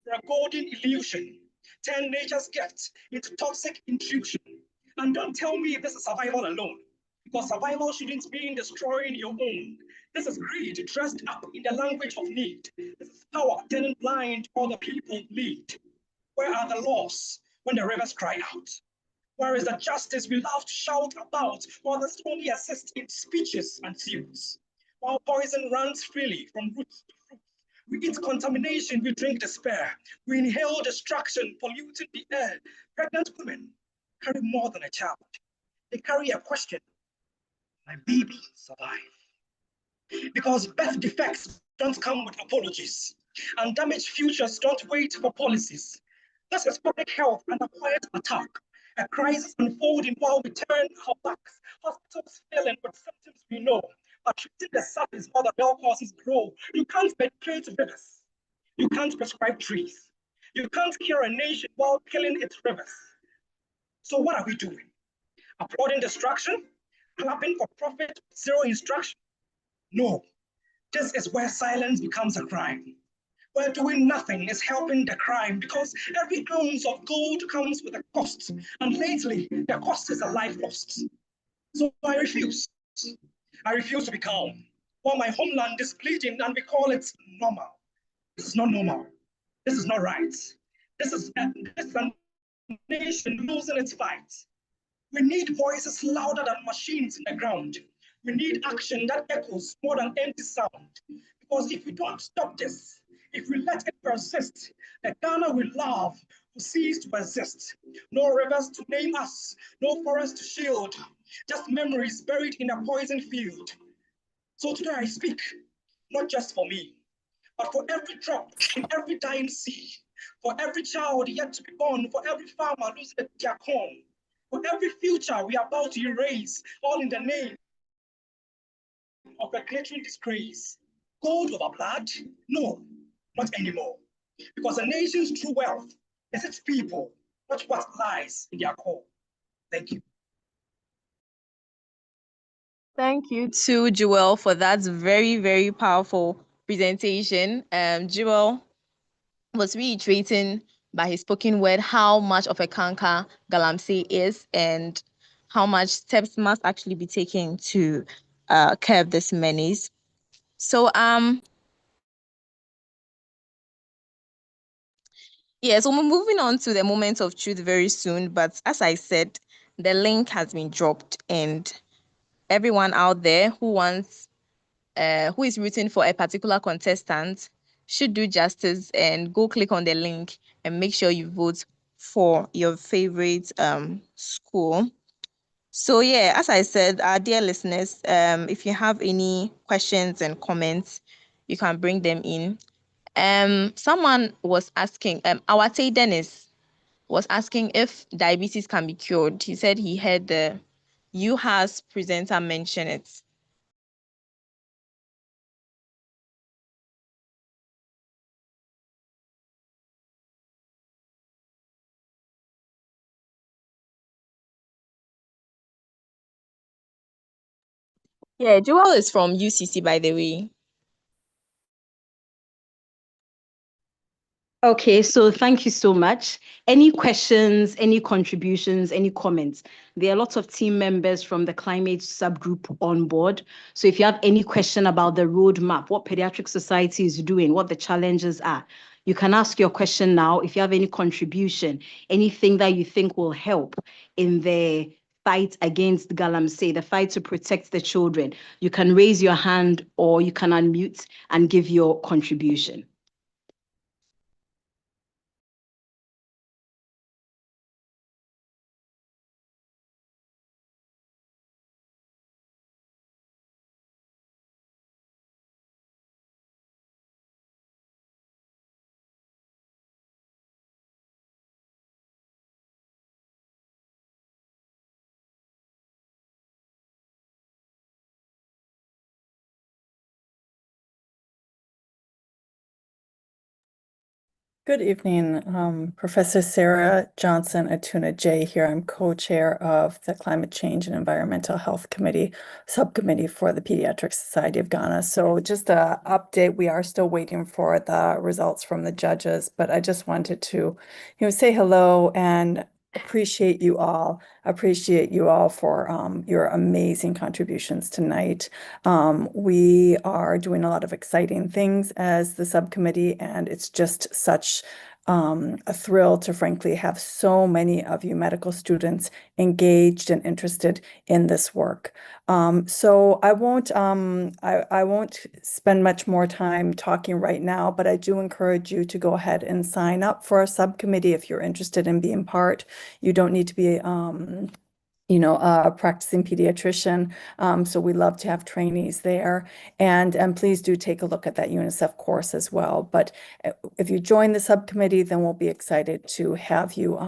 for a golden illusion. Turn nature's gift into toxic intrusion. And don't tell me this is survival alone, because survival shouldn't mean destroying your own. This is greed dressed up in the language of need. This is power turning blind while the people bleed. Where are the laws when the rivers cry out? Where is the justice we love to shout about while the only assist in speeches and suits? While poison runs freely from roots to fruits, we eat contamination, we drink despair. We inhale destruction, polluting the air. Pregnant women carry more than a child. They carry a question: my baby survive? Because birth defects don't come with apologies, and damaged futures don't wait for policies. This is public health and a quiet attack. A crisis unfolding while we turn our backs. Hospitals failing with symptoms we know, but treating the surface while the real causes grow. You can't medicate rivers. You can't prescribe trees. You can't cure a nation while killing its rivers. So what are we doing? Applauding destruction? Clapping for profit, zero instruction? No, this is where silence becomes a crime. Where doing nothing is helping the crime, because every ounce of gold comes with a cost, and lately the cost is a life lost. So I refuse. I refuse to be calm while my homeland is bleeding and we call it normal. This is not normal. This is not right. This is a nation losing its fight. We need voices louder than machines in the ground. We need action that echoes more than empty sound. Because if we don't stop this, if we let it persist, the Ghana we love to cease to exist. No rivers to name us, no forest to shield, just memories buried in a poison field. So today I speak, not just for me, but for every drop in every dying sea, for every child yet to be born, for every farmer losing their corn, for every future we are about to erase, all in the name of a glittering disgrace. Gold over blood? No, not anymore. Because a nation's true wealth is its people, not what lies in their core. Thank you. Thank you to Joel for that very, very powerful presentation. Joel was reiterating by his spoken word how much of a canker Galamsey is and how much steps must actually be taken to curb this menace. So yeah, so we're moving on to the moment of truth very soon. But as I said, the link has been dropped, and everyone out there who is rooting for a particular contestant should do justice and go click on the link and make sure you vote for your favorite school. So yeah, as I said, our dear listeners, if you have any questions and comments, you can bring them in. Someone was asking, Awate Dennis was asking if diabetes can be cured. He said he heard the UHAS presenter mention it. Yeah, Joel is from UCC, by the way. Okay, so thank you so much. Any questions, any contributions, any comments? There are lots of team members from the climate subgroup on board. So if you have any question about the roadmap, what Pediatric Society is doing, what the challenges are, you can ask your question now. If you have any contribution, anything that you think will help in the fight against Galamsey, the fight to protect the children, you can raise your hand or you can unmute and give your contribution. Good evening, Professor Sarah Johnson Atuna Jay here. I'm co-chair of the Climate Change and Environmental Health Committee subcommittee for the Pediatric Society of Ghana. So just an update, we are still waiting for the results from the judges, but I just wanted to, say hello and appreciate you all for your amazing contributions tonight. We are doing a lot of exciting things as the subcommittee, and it's just such a thrill to frankly have so many of you medical students engaged and interested in this work. So I won't spend much more time talking right now, but I do encourage you to go ahead and sign up for a subcommittee if you're interested in being part. You don't need to be a practicing pediatrician. So we love to have trainees there. And please do take a look at that UNICEF course as well. But if you join the subcommittee, then we'll be excited to have you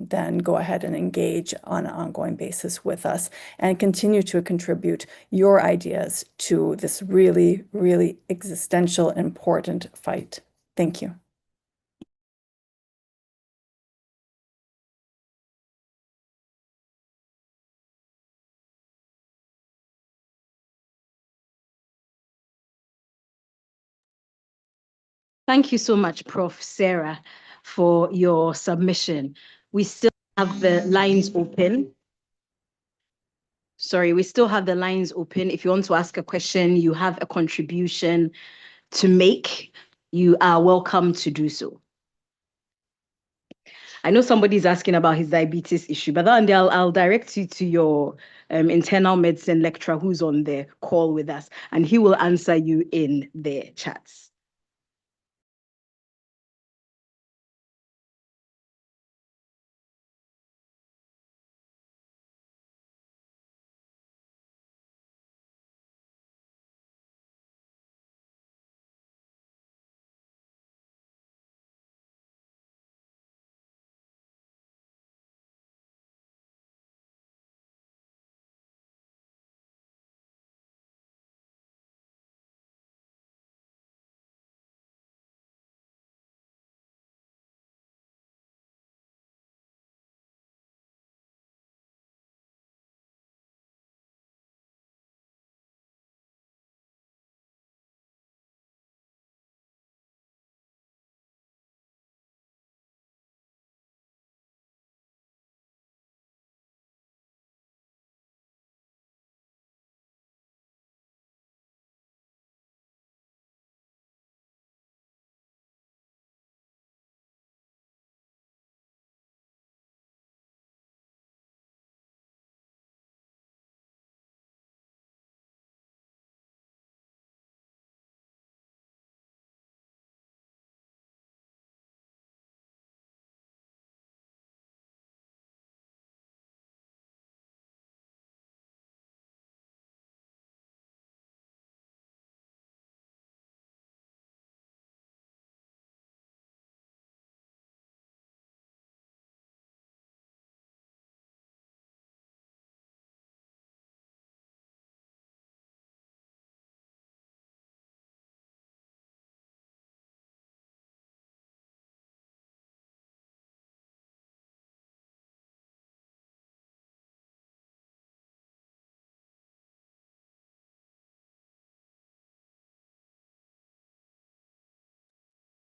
then go ahead and engage on an ongoing basis with us and continue to contribute your ideas to this really, really existential, important fight. Thank you. Thank you so much, Prof. Sarah, for your submission. We still have the lines open. Sorry, we still have the lines open. If you want to ask a question, you have a contribution to make, you are welcome to do so. I know somebody's asking about his diabetes issue, but then I'll direct you to your internal medicine lecturer who's on the call with us, and he will answer you in the chats.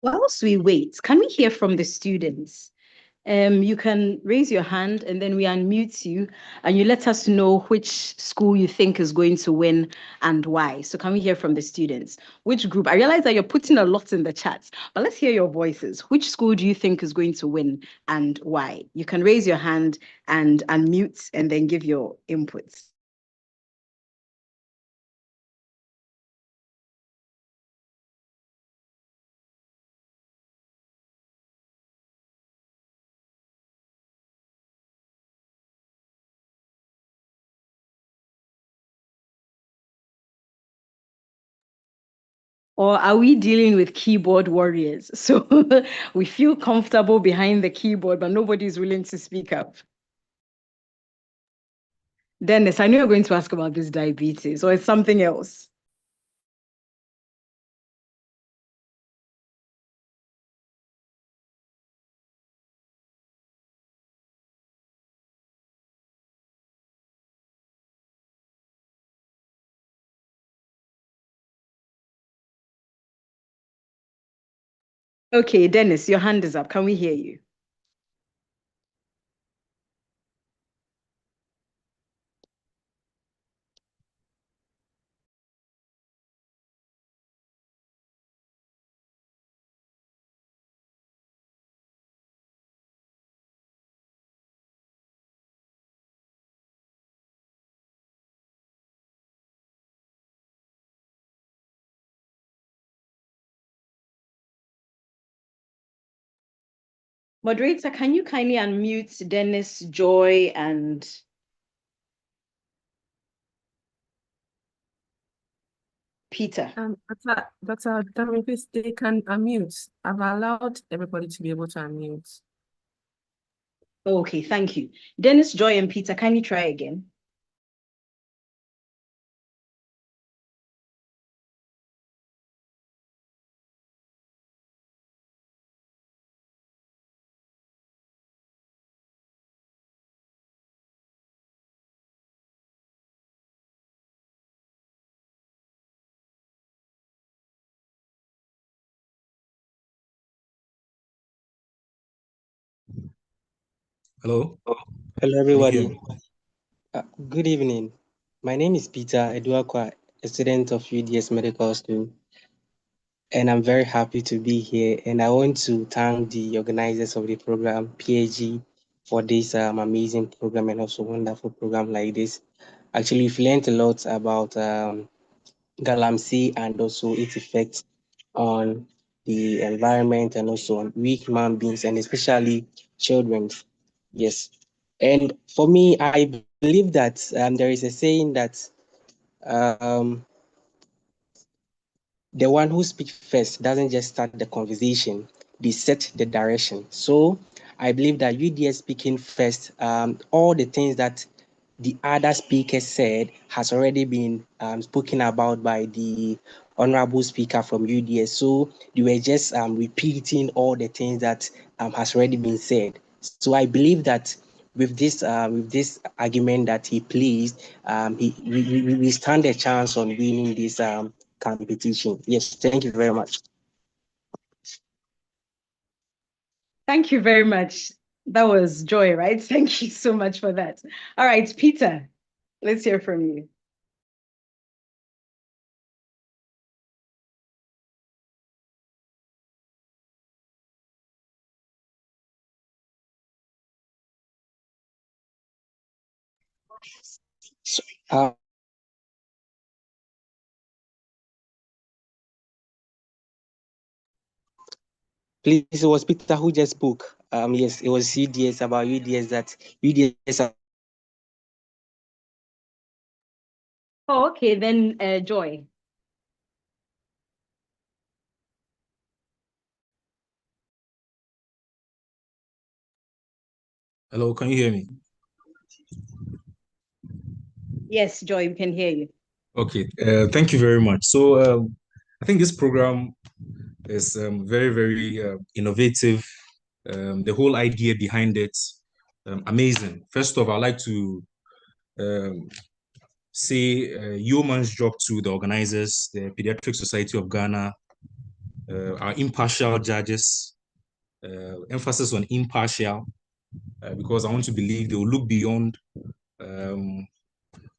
whilst we wait, can we hear from the students? You can raise your hand and then we unmute you and you let us know which school you think is going to win and why. So can we hear from the students? Which group? I realize that you're putting a lot in the chat, but let's hear your voices. Which school do you think is going to win and why? You can raise your hand and unmute and then give your inputs. Or are we dealing with keyboard warriors? So we feel comfortable behind the keyboard, but nobody's willing to speak up. Dennis, I know you're going to ask about this diabetes, or it's something else. Okay, Dennis, your hand is up. Can we hear you? Moderator, can you kindly unmute Dennis, Joy, and Peter? Dr. Dami, please, they can unmute. I've allowed everybody to be able to unmute. Okay, thank you. Dennis, Joy, and Peter, can you try again? Hello. Hello, everybody. Good evening. My name is Peter Eduakwa, a student of UDS Medical School, and I'm very happy to be here. And I want to thank the organizers of the program, PAG, for this amazing program and also wonderful program like this. Actually, we've learned a lot about Galamsey and also its effects on the environment and also on weak human beings and especially children. Yes. And for me, I believe that there is a saying that the one who speaks first doesn't just start the conversation, they set the direction. So I believe that UDS speaking first, all the things that the other speaker said has already been spoken about by the honorable speaker from UDS. So they were just repeating all the things that has already been said. So I believe that with this argument that he placed, we stand a chance on winning this competition. Yes, thank you very much. Thank you very much. That was Joy, right? Thank you so much for that. All right, Peter, let's hear from you. Please, it was Peter who just spoke. Yes, it was UDS, about UDS, that UDS. Oh, okay, then Joy. Hello, can you hear me? Yes, Joy, we can hear you. Okay, thank you very much. So I think this program is very, very innovative. The whole idea behind it, amazing. First off, I'd like to say yeoman's job to the organizers, the Pediatric Society of Ghana, our impartial judges, emphasis on impartial, because I want to believe they will look beyond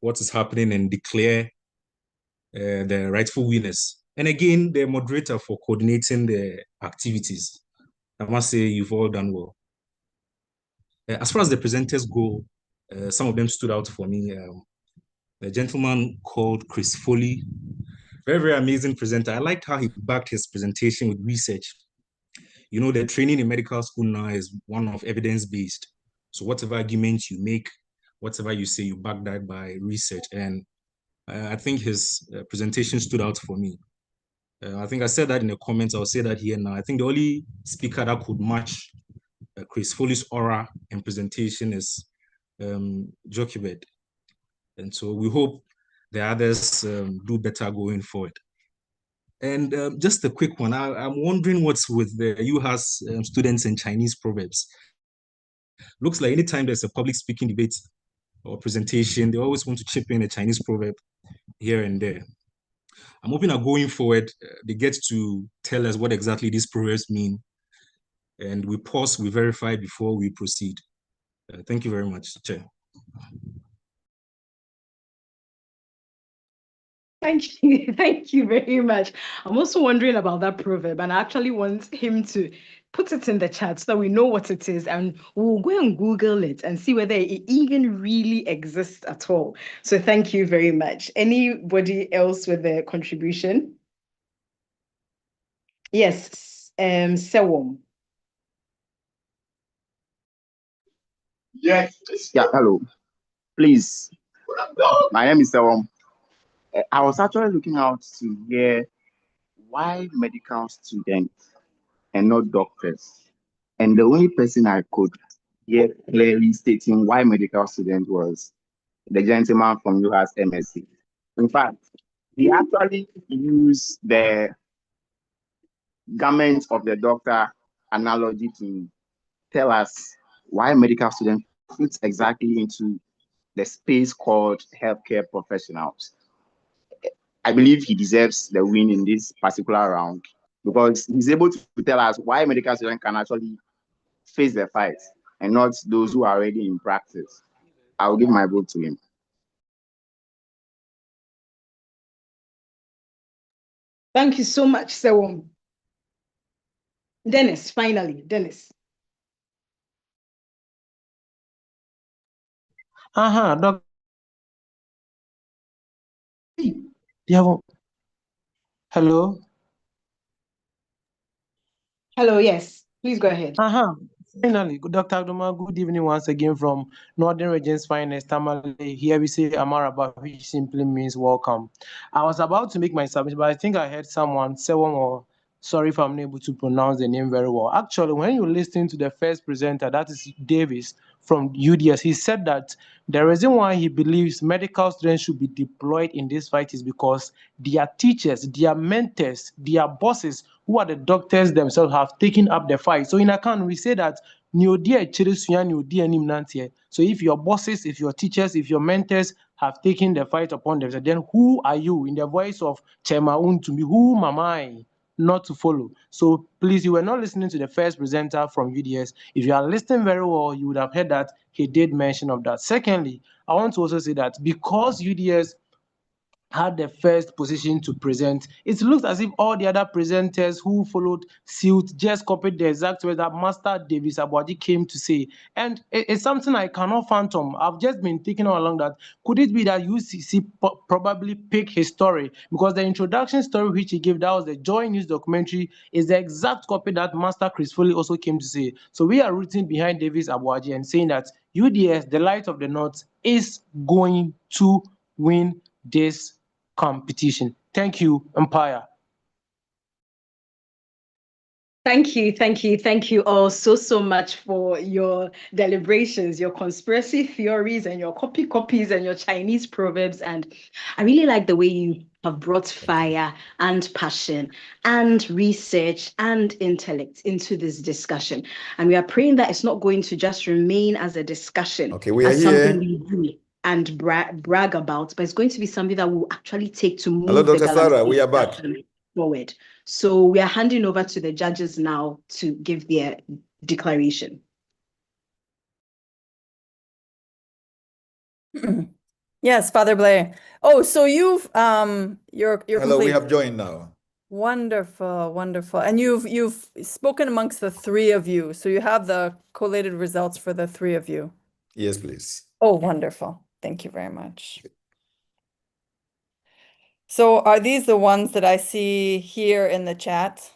what is happening and declare the rightful winners. And again, the moderator for coordinating the activities. I must say you've all done well. As far as the presenters go, some of them stood out for me. The gentleman called Chris Foley, very, very amazing presenter. I liked how he backed his presentation with research. You know, the training in medical school now is one of evidence-based. So whatever arguments you make, whatever you say, you back that by research. And I think his presentation stood out for me. I think I said that in the comments, I'll say that here now. I think the only speaker that could match Chris Foley's aura and presentation is Jochebed. And so we hope the others do better going forward. And just a quick one, I'm wondering what's with the UHAS students in Chinese proverbs. Looks like anytime there's a public speaking debate or presentation, they always want to chip in a Chinese proverb here and there. I'm hoping that going forward, they get to tell us what exactly these proverbs mean. And we pause, we verify before we proceed. Thank you very much, Chair. Thank you very much. I'm also wondering about that proverb, and I actually want him to put it in the chat so that we know what it is, and we'll go and Google it and see whether it even really exists at all. So thank you very much. Anybody else with a contribution? Yes, Sewom. Yes. Yeah, hello. Please. My name is Sewom. I was actually looking out to hear why medical students and not doctors. And the only person I could hear clearly stating why medical student was the gentleman from UHAS MSc. In fact, he actually used the garment of the doctor analogy to tell us why medical students fit exactly into the space called healthcare professionals. I believe he deserves the win in this particular round because he's able to tell us why medical students can actually face the fight and not those who are already in practice. I will give my vote to him. Thank you so much, Sewom. Dennis, finally, Dennis. Doc. Hello. Hello, yes, please go ahead. Finally, Dr. Adoma, good evening once again from Northern Region's finest, Tamale. Here we say Amaraba, which simply means welcome. I was about to make my submission, but I think I heard someone, or sorry if I'm unable to pronounce the name very well. Actually, when you listen to the first presenter, that is Davis from UDS, he said that the reason why he believes medical students should be deployed in this fight is because their teachers, their mentors, their bosses, who are the doctors themselves, have taken up the fight. So in account, we say that so if your bosses, if your teachers, if your mentors have taken the fight upon themselves, then who are you? In the voice of Chema Untumi, who am I not to follow? So please, you were not listening to the first presenter from UDS. If you are listening very well, you would have heard that he did mention of that. Secondly, I want to also say that because UDS had the first position to present, it looks as if all the other presenters who followed suit just copied the exact way that Master Davis Aboagye came to say. And it's something I cannot fathom. I've just been thinking all along that could it be that UCC probably picked his story, because the introduction story which he gave, that was the Joy News documentary, is the exact copy that Master Chris Foley also came to say. So we are rooting behind Davis Aboagye and saying that UDS, the Light of the North, is going to win this competition. Thank you, Empire. Thank you all so much for your deliberations, your conspiracy theories, and your copies and your Chinese proverbs. And I really like the way you have brought fire and passion and research and intellect into this discussion. And we are praying that it's not going to just remain as a discussion, okay, we are as here. something we do and brag about, but it's going to be something that we'll actually take to move Hello, Dr. Sarah, we are back. forward. So we are handing over to the judges now to give their declaration. Yes, Father Blair. Oh, so you're Hello, complete. we have joined now. Wonderful, wonderful. And you've spoken amongst the three of you. So you have the collated results for the three of you. Yes, please. Oh, wonderful. Thank you very much. So are these the ones that I see here in the chat?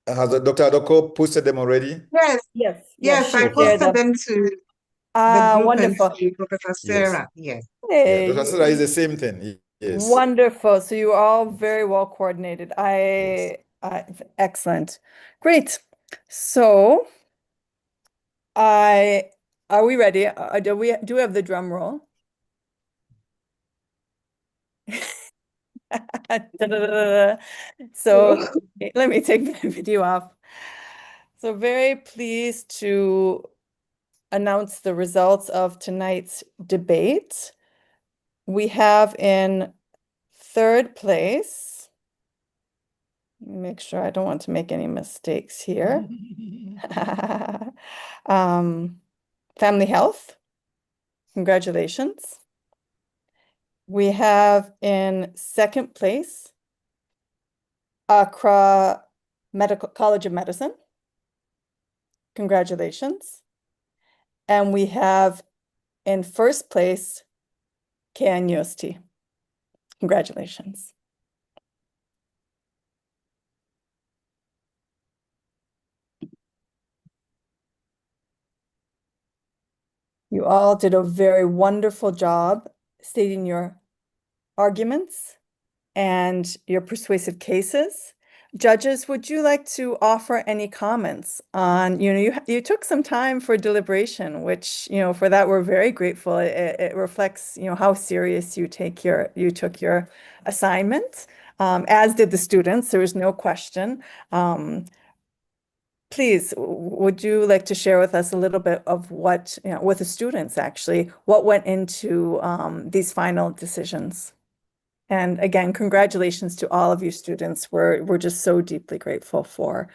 Has Dr. Adoko posted them already? Yes, Yes, yes, I she shared posted them to the group wonderful. and to Professor Sarah. Yes. Yeah, Dr. Hey. Sarah is the same thing. Yes. Wonderful. So you are all very well coordinated. Excellent. Great. So are we ready? Do we have the drum roll? So let me take the video off. So very pleased to announce the results of tonight's debate. We have in third place, let me make sure I don't want to make any mistakes here. Family Health, congratulations. We have in second place, Accra College of Medicine, congratulations. And we have in first place, KNUST, congratulations. You all did a very wonderful job stating your arguments and your persuasive cases. Judges, would you like to offer any comments on, you took some time for deliberation, which, for that we're very grateful. It reflects, how serious you took your assignment, as did the students. There was no question. Please, would you like to share with us a little bit of what, with the students actually, what went into these final decisions? And again, congratulations to all of you students. We're just so deeply grateful for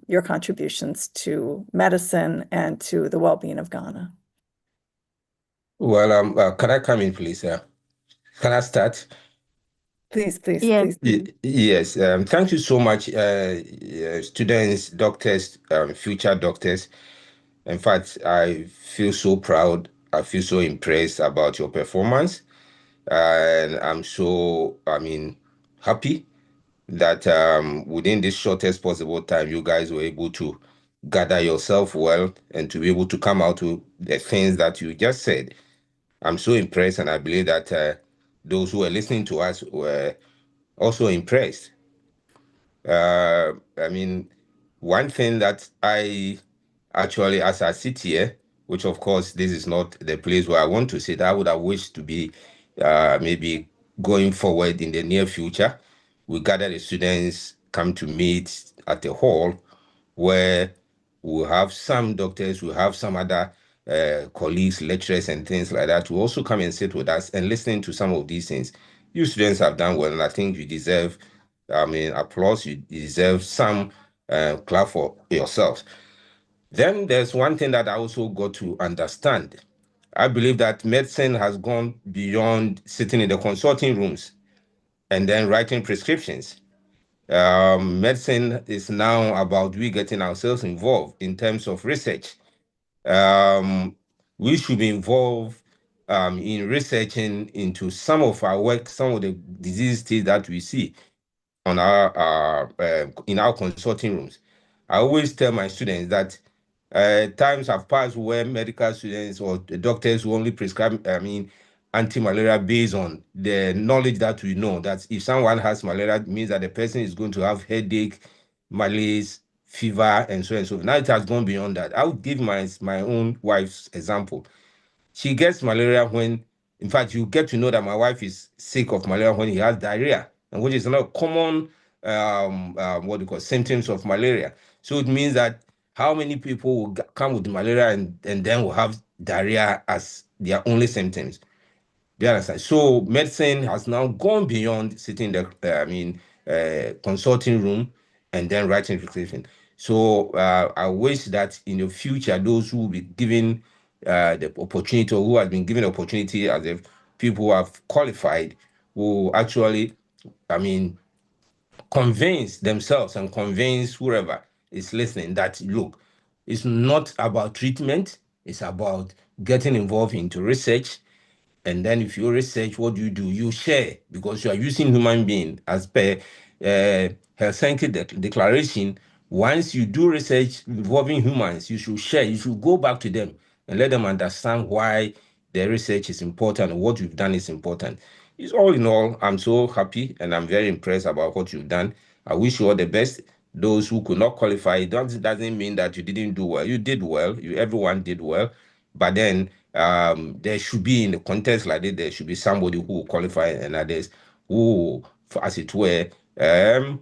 your contributions to medicine and to the well-being of Ghana. Well, can I come in, please? Can I start? Please, Yes. please. Yes, thank you so much, students, doctors, future doctors. In fact, I feel so proud. I feel so impressed about your performance. And I'm so, happy that within this shortest possible time, you guys were able to gather yourself well and to be able to come out with the things that you just said. I'm so impressed, and I believe that those who are listening to us were also impressed. One thing that I actually, as I sit here, which of course this is not the place where I want to sit, I would have wished to be maybe going forward in the near future. We gather the students, come to meet at the hall where we'll have some doctors, we'll have some other colleagues, lecturers, and things like that to also come and sit with us and listen to some of these things. You students have done well, and I think you deserve, applause. You deserve some clap for yourselves. Then there's one thing that I also got to understand. I believe that medicine has gone beyond sitting in the consulting rooms and then writing prescriptions. Medicine is now about we getting ourselves involved in terms of research. We should be involved in researching into some of our work, some of the disease states that we see on in our consulting rooms. I always tell my students that times have passed where medical students or the doctors will only prescribe, anti-malaria based on the knowledge that we know that if someone has malaria, it means that the person is going to have headache, malaise, fever, and so on and so forth. Now it has gone beyond that. I would give my own wife's example. She gets malaria when, in fact, you get to know that my wife is sick of malaria when he has diarrhea, and which is not common symptoms of malaria. So it means that how many people will come with malaria and then will have diarrhea as their only symptoms. Do you understand? So medicine has now gone beyond sitting in the consulting room and then writing prescription. So I wish that in the future, those who will be given the opportunity, or who have been given opportunity as if people who have qualified, will actually, convince themselves and convince whoever is listening that, look, it's not about treatment, it's about getting involved into research. And then if you research, what do? You share, because you are using human being as per Helsinki Declaration. Once you do research involving humans, you should share, you should go back to them and let them understand why the research is important, what you've done is important. It's all in all, I'm so happy and I'm very impressed about what you've done. I wish you all the best. Those who could not qualify, doesn't mean that you didn't do well. You did well. Everyone did well. But then there should be, in the context like this, there should be somebody who will qualify and others who, as it were, could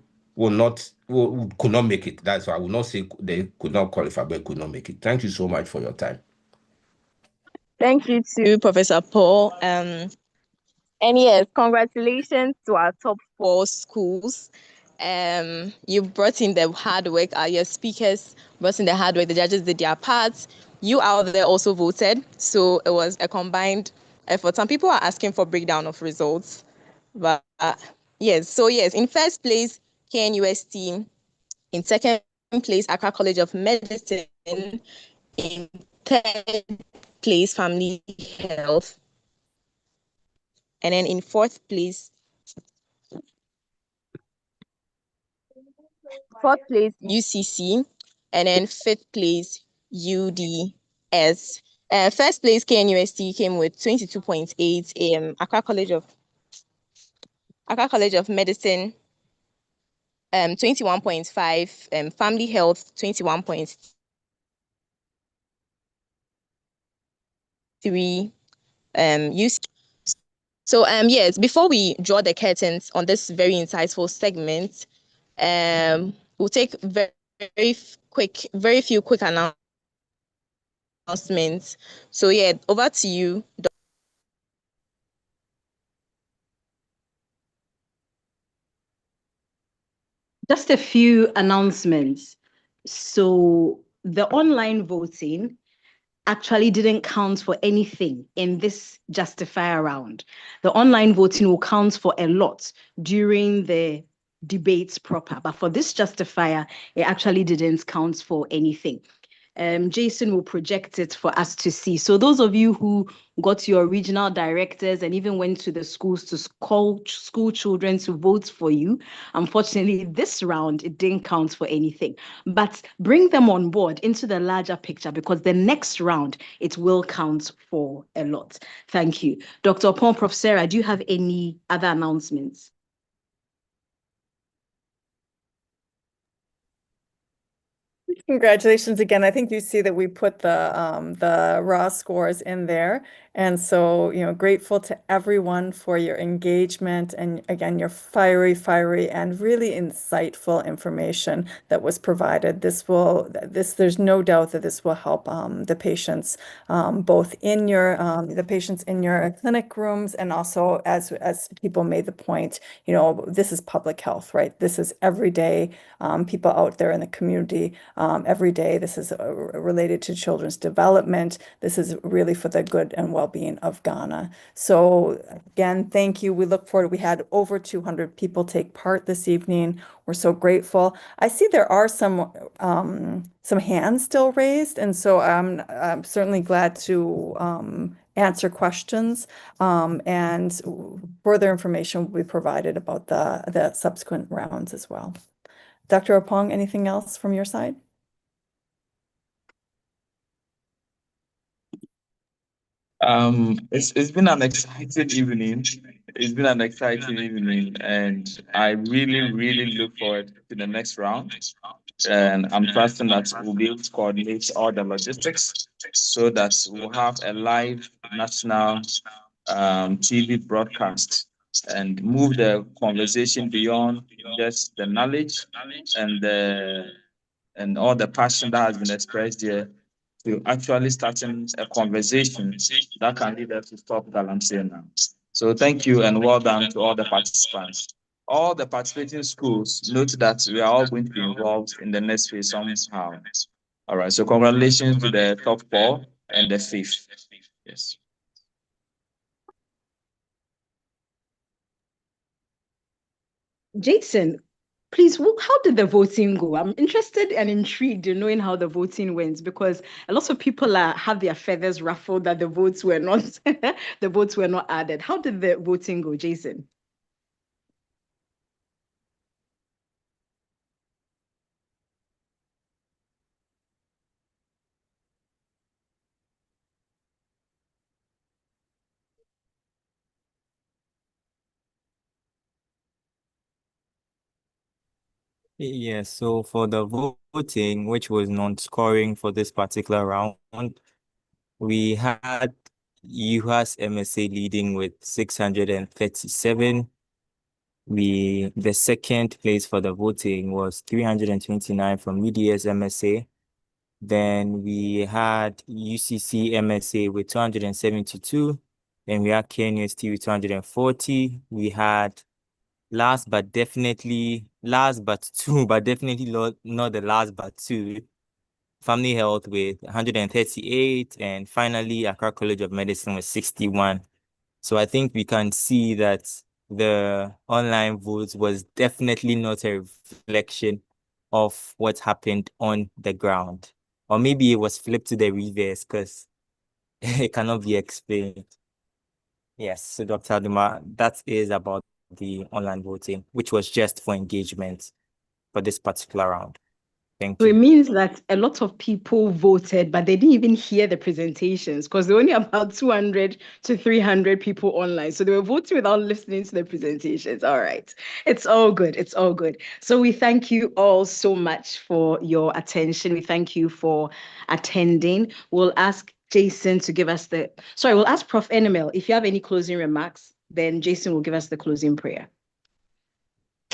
not make it. That's why I will not say they could not qualify, but could not make it. Thank you so much for your time. Thank you to Professor Paul. And yes, congratulations to our top 4 schools. You brought in the hard work. Your speakers brought in the hard work. The judges did their parts. You out there also voted. So it was a combined effort. Some people are asking for breakdown of results. But yes, so yes, in first place, KNUST. In second place, Accra College of Medicine. In third place, Family Health. And then in fourth place, UCC. And then fifth place, UDS. First place, KNUST came with 22.8. Accra College of Medicine, 21.5. Family Health, 21.3. UCC. So yes, before we draw the curtains on this very insightful segment, we'll take very few quick announcements. So yeah, over to you. Just a few announcements. So the online voting actually didn't count for anything in this justifier round. The online voting will count for a lot during the debates proper, but for this justifier, it actually didn't count for anything. Jason will project it for us to see. So those of you who got your regional directors and even went to the schools to call school children to vote for you, unfortunately, this round, it didn't count for anything. But bring them on board into the larger picture, because the next round, it will count for a lot. Thank you. Dr. Paul, Prof. Sarah, do you have any other announcements? Congratulations again. I think you see that we put the raw scores in there. And so, grateful to everyone for your engagement and again, your fiery and really insightful information that was provided. There's no doubt that this will help the patients, both in the patients in your clinic rooms, and also as people made the point, this is public health, right? This is everyday people out there in the community. Every day. This is related to children's development. This is really for the good and well-being of Ghana. So again, thank you. We look forward. We had over 200 people take part this evening. We're so grateful. I see there are some hands still raised, and so I'm certainly glad to answer questions, and further information will be provided about the subsequent rounds as well. Dr. Opong, anything else from your side? It's been an exciting evening. It's been an exciting evening, and I really look forward to the next round. And I'm trusting that we'll be able to coordinate all the logistics so that we'll have a live national TV broadcast and move the conversation beyond just the knowledge and all the passion that has been expressed here to actually starting a conversation that can lead us to stop galamsey now. So thank you and well done to all the participants. All the participating schools, note that we are all going to be involved in the next phase somehow. All right, so congratulations to the top 4 and the 5th. Yes. Jason, please, how did the voting go? I'm interested and intrigued in knowing how the voting went, because a lot of people have their feathers ruffled that the votes were not the votes were not added. How did the voting go, Jason? Yes, so for the voting, which was non-scoring for this particular round, we had UHAS MSA leading with 637. The second place for the voting was 329 from UDS MSA. Then we had UCC MSA with 272. Then we had KNUST with 240. We had last but two, but definitely not the last but two, Family Health with 138, and finally Accra College of Medicine with 61. So I think we can see that the online votes was definitely not a reflection of what happened on the ground. Or maybe it was flipped to the reverse because it cannot be explained. Yes, so Dr. Aduma, that is about the online voting, which was just for engagement for this particular round. Thank So you. it means that a lot of people voted, but they didn't even hear the presentations because there were only about 200 to 300 people online. So they were voting without listening to the presentations. All right. It's all good. It's all good. So we thank you all so much for your attention. We thank you for attending. We'll ask Jason to give us we'll ask Prof. Enemel, if you have any closing remarks, then Jason will give us the closing prayer.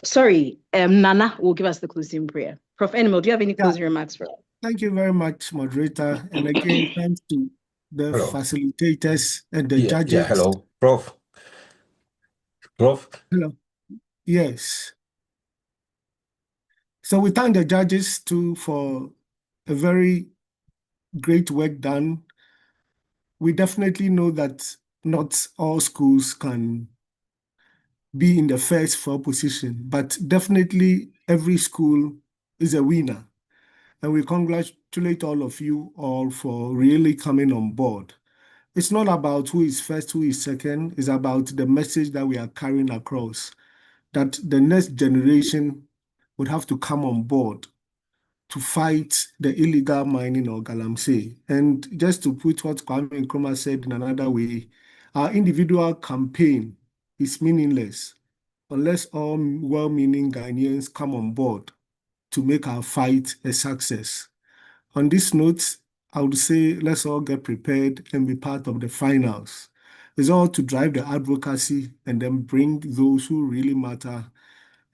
Sorry, Nana will give us the closing prayer. Prof. Enemel, do you have any closing remarks for us? Thank you very much, moderator. And again, thanks to the facilitators and the judges. Yeah, hello, Prof. Hello. Yes. So we thank the judges too for a very great work done. We definitely know that not all schools can be in the first 4 position, but definitely every school is a winner. And we congratulate all of you all for really coming on board. It's not about who is first, who is second. It's about the message that we are carrying across, that the next generation would have to come on board to fight the illegal mining of galamsey. And just to put what Kwame Nkrumah said in another way, our individual campaign is meaningless unless all well-meaning Ghanaians come on board to make our fight a success. On this note, I would say let's all get prepared and be part of the finals. It's all to drive the advocacy and then bring those who really matter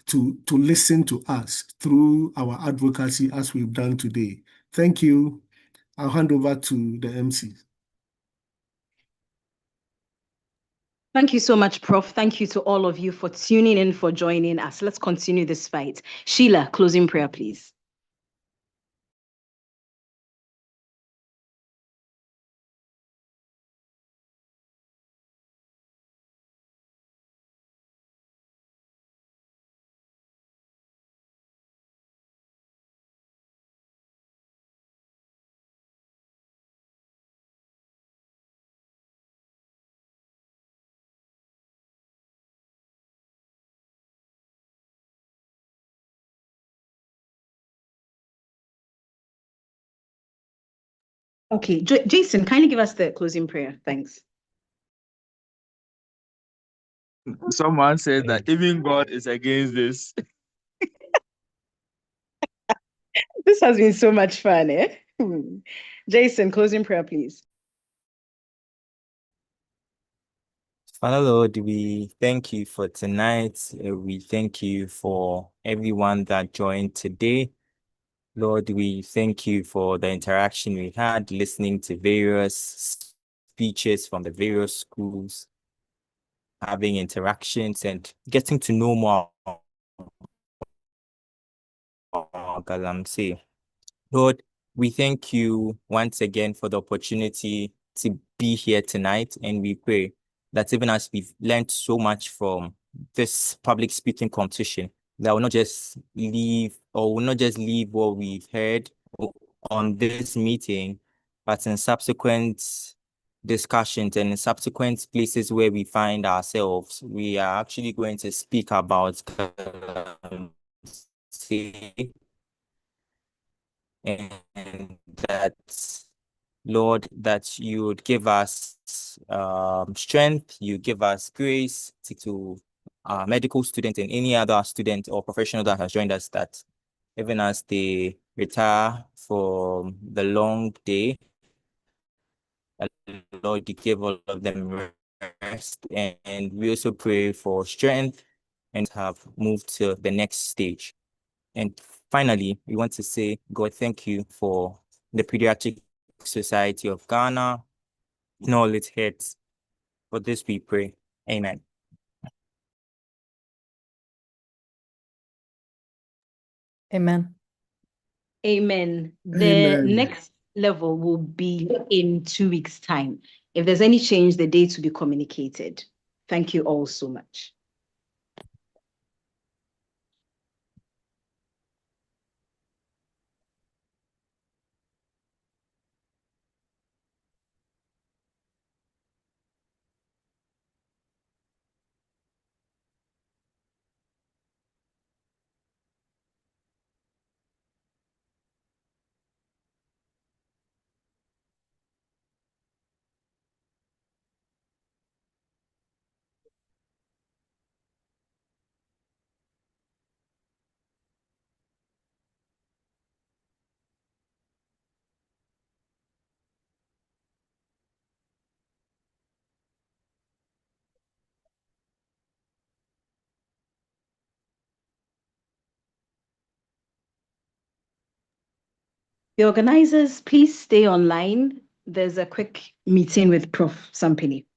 to listen to us through our advocacy as we've done today. Thank you. I'll hand over to the MC. Thank you so much, Prof. Thank you to all of you for tuning in, for joining us. Let's continue this fight. Sheila, closing prayer, please. Okay, Jason, kindly give us the closing prayer. Thanks. Someone said that even God is against this. This has been so much fun, eh? Jason, closing prayer, please. Father Lord, we thank you for tonight. We thank you for everyone that joined today. Lord, we thank you for the interaction we had, listening to various speeches from the various schools, having interactions and getting to know more about Galamsey. Lord, we thank you once again for the opportunity to be here tonight, and we pray that even as we've learned so much from this public speaking competition, that will not just leave what we've heard on this meeting, but in subsequent discussions and in subsequent places where we find ourselves, we are actually going to speak about and that, Lord, that you would give us strength, you give us grace to medical students and any other student or professional that has joined us, that even as they retire from the long day, Lord, you give all of them rest, and we also pray for strength and have moved to the next stage. And finally, we want to say, God, thank you for the Pediatric Society of Ghana and all its heads. For this we pray. Amen. Amen. Amen. The next level will be in 2 weeks' time. If there's any change, the date will be communicated. Thank you all so much. The organizers, please stay online. There's a quick meeting with Prof. Sampini.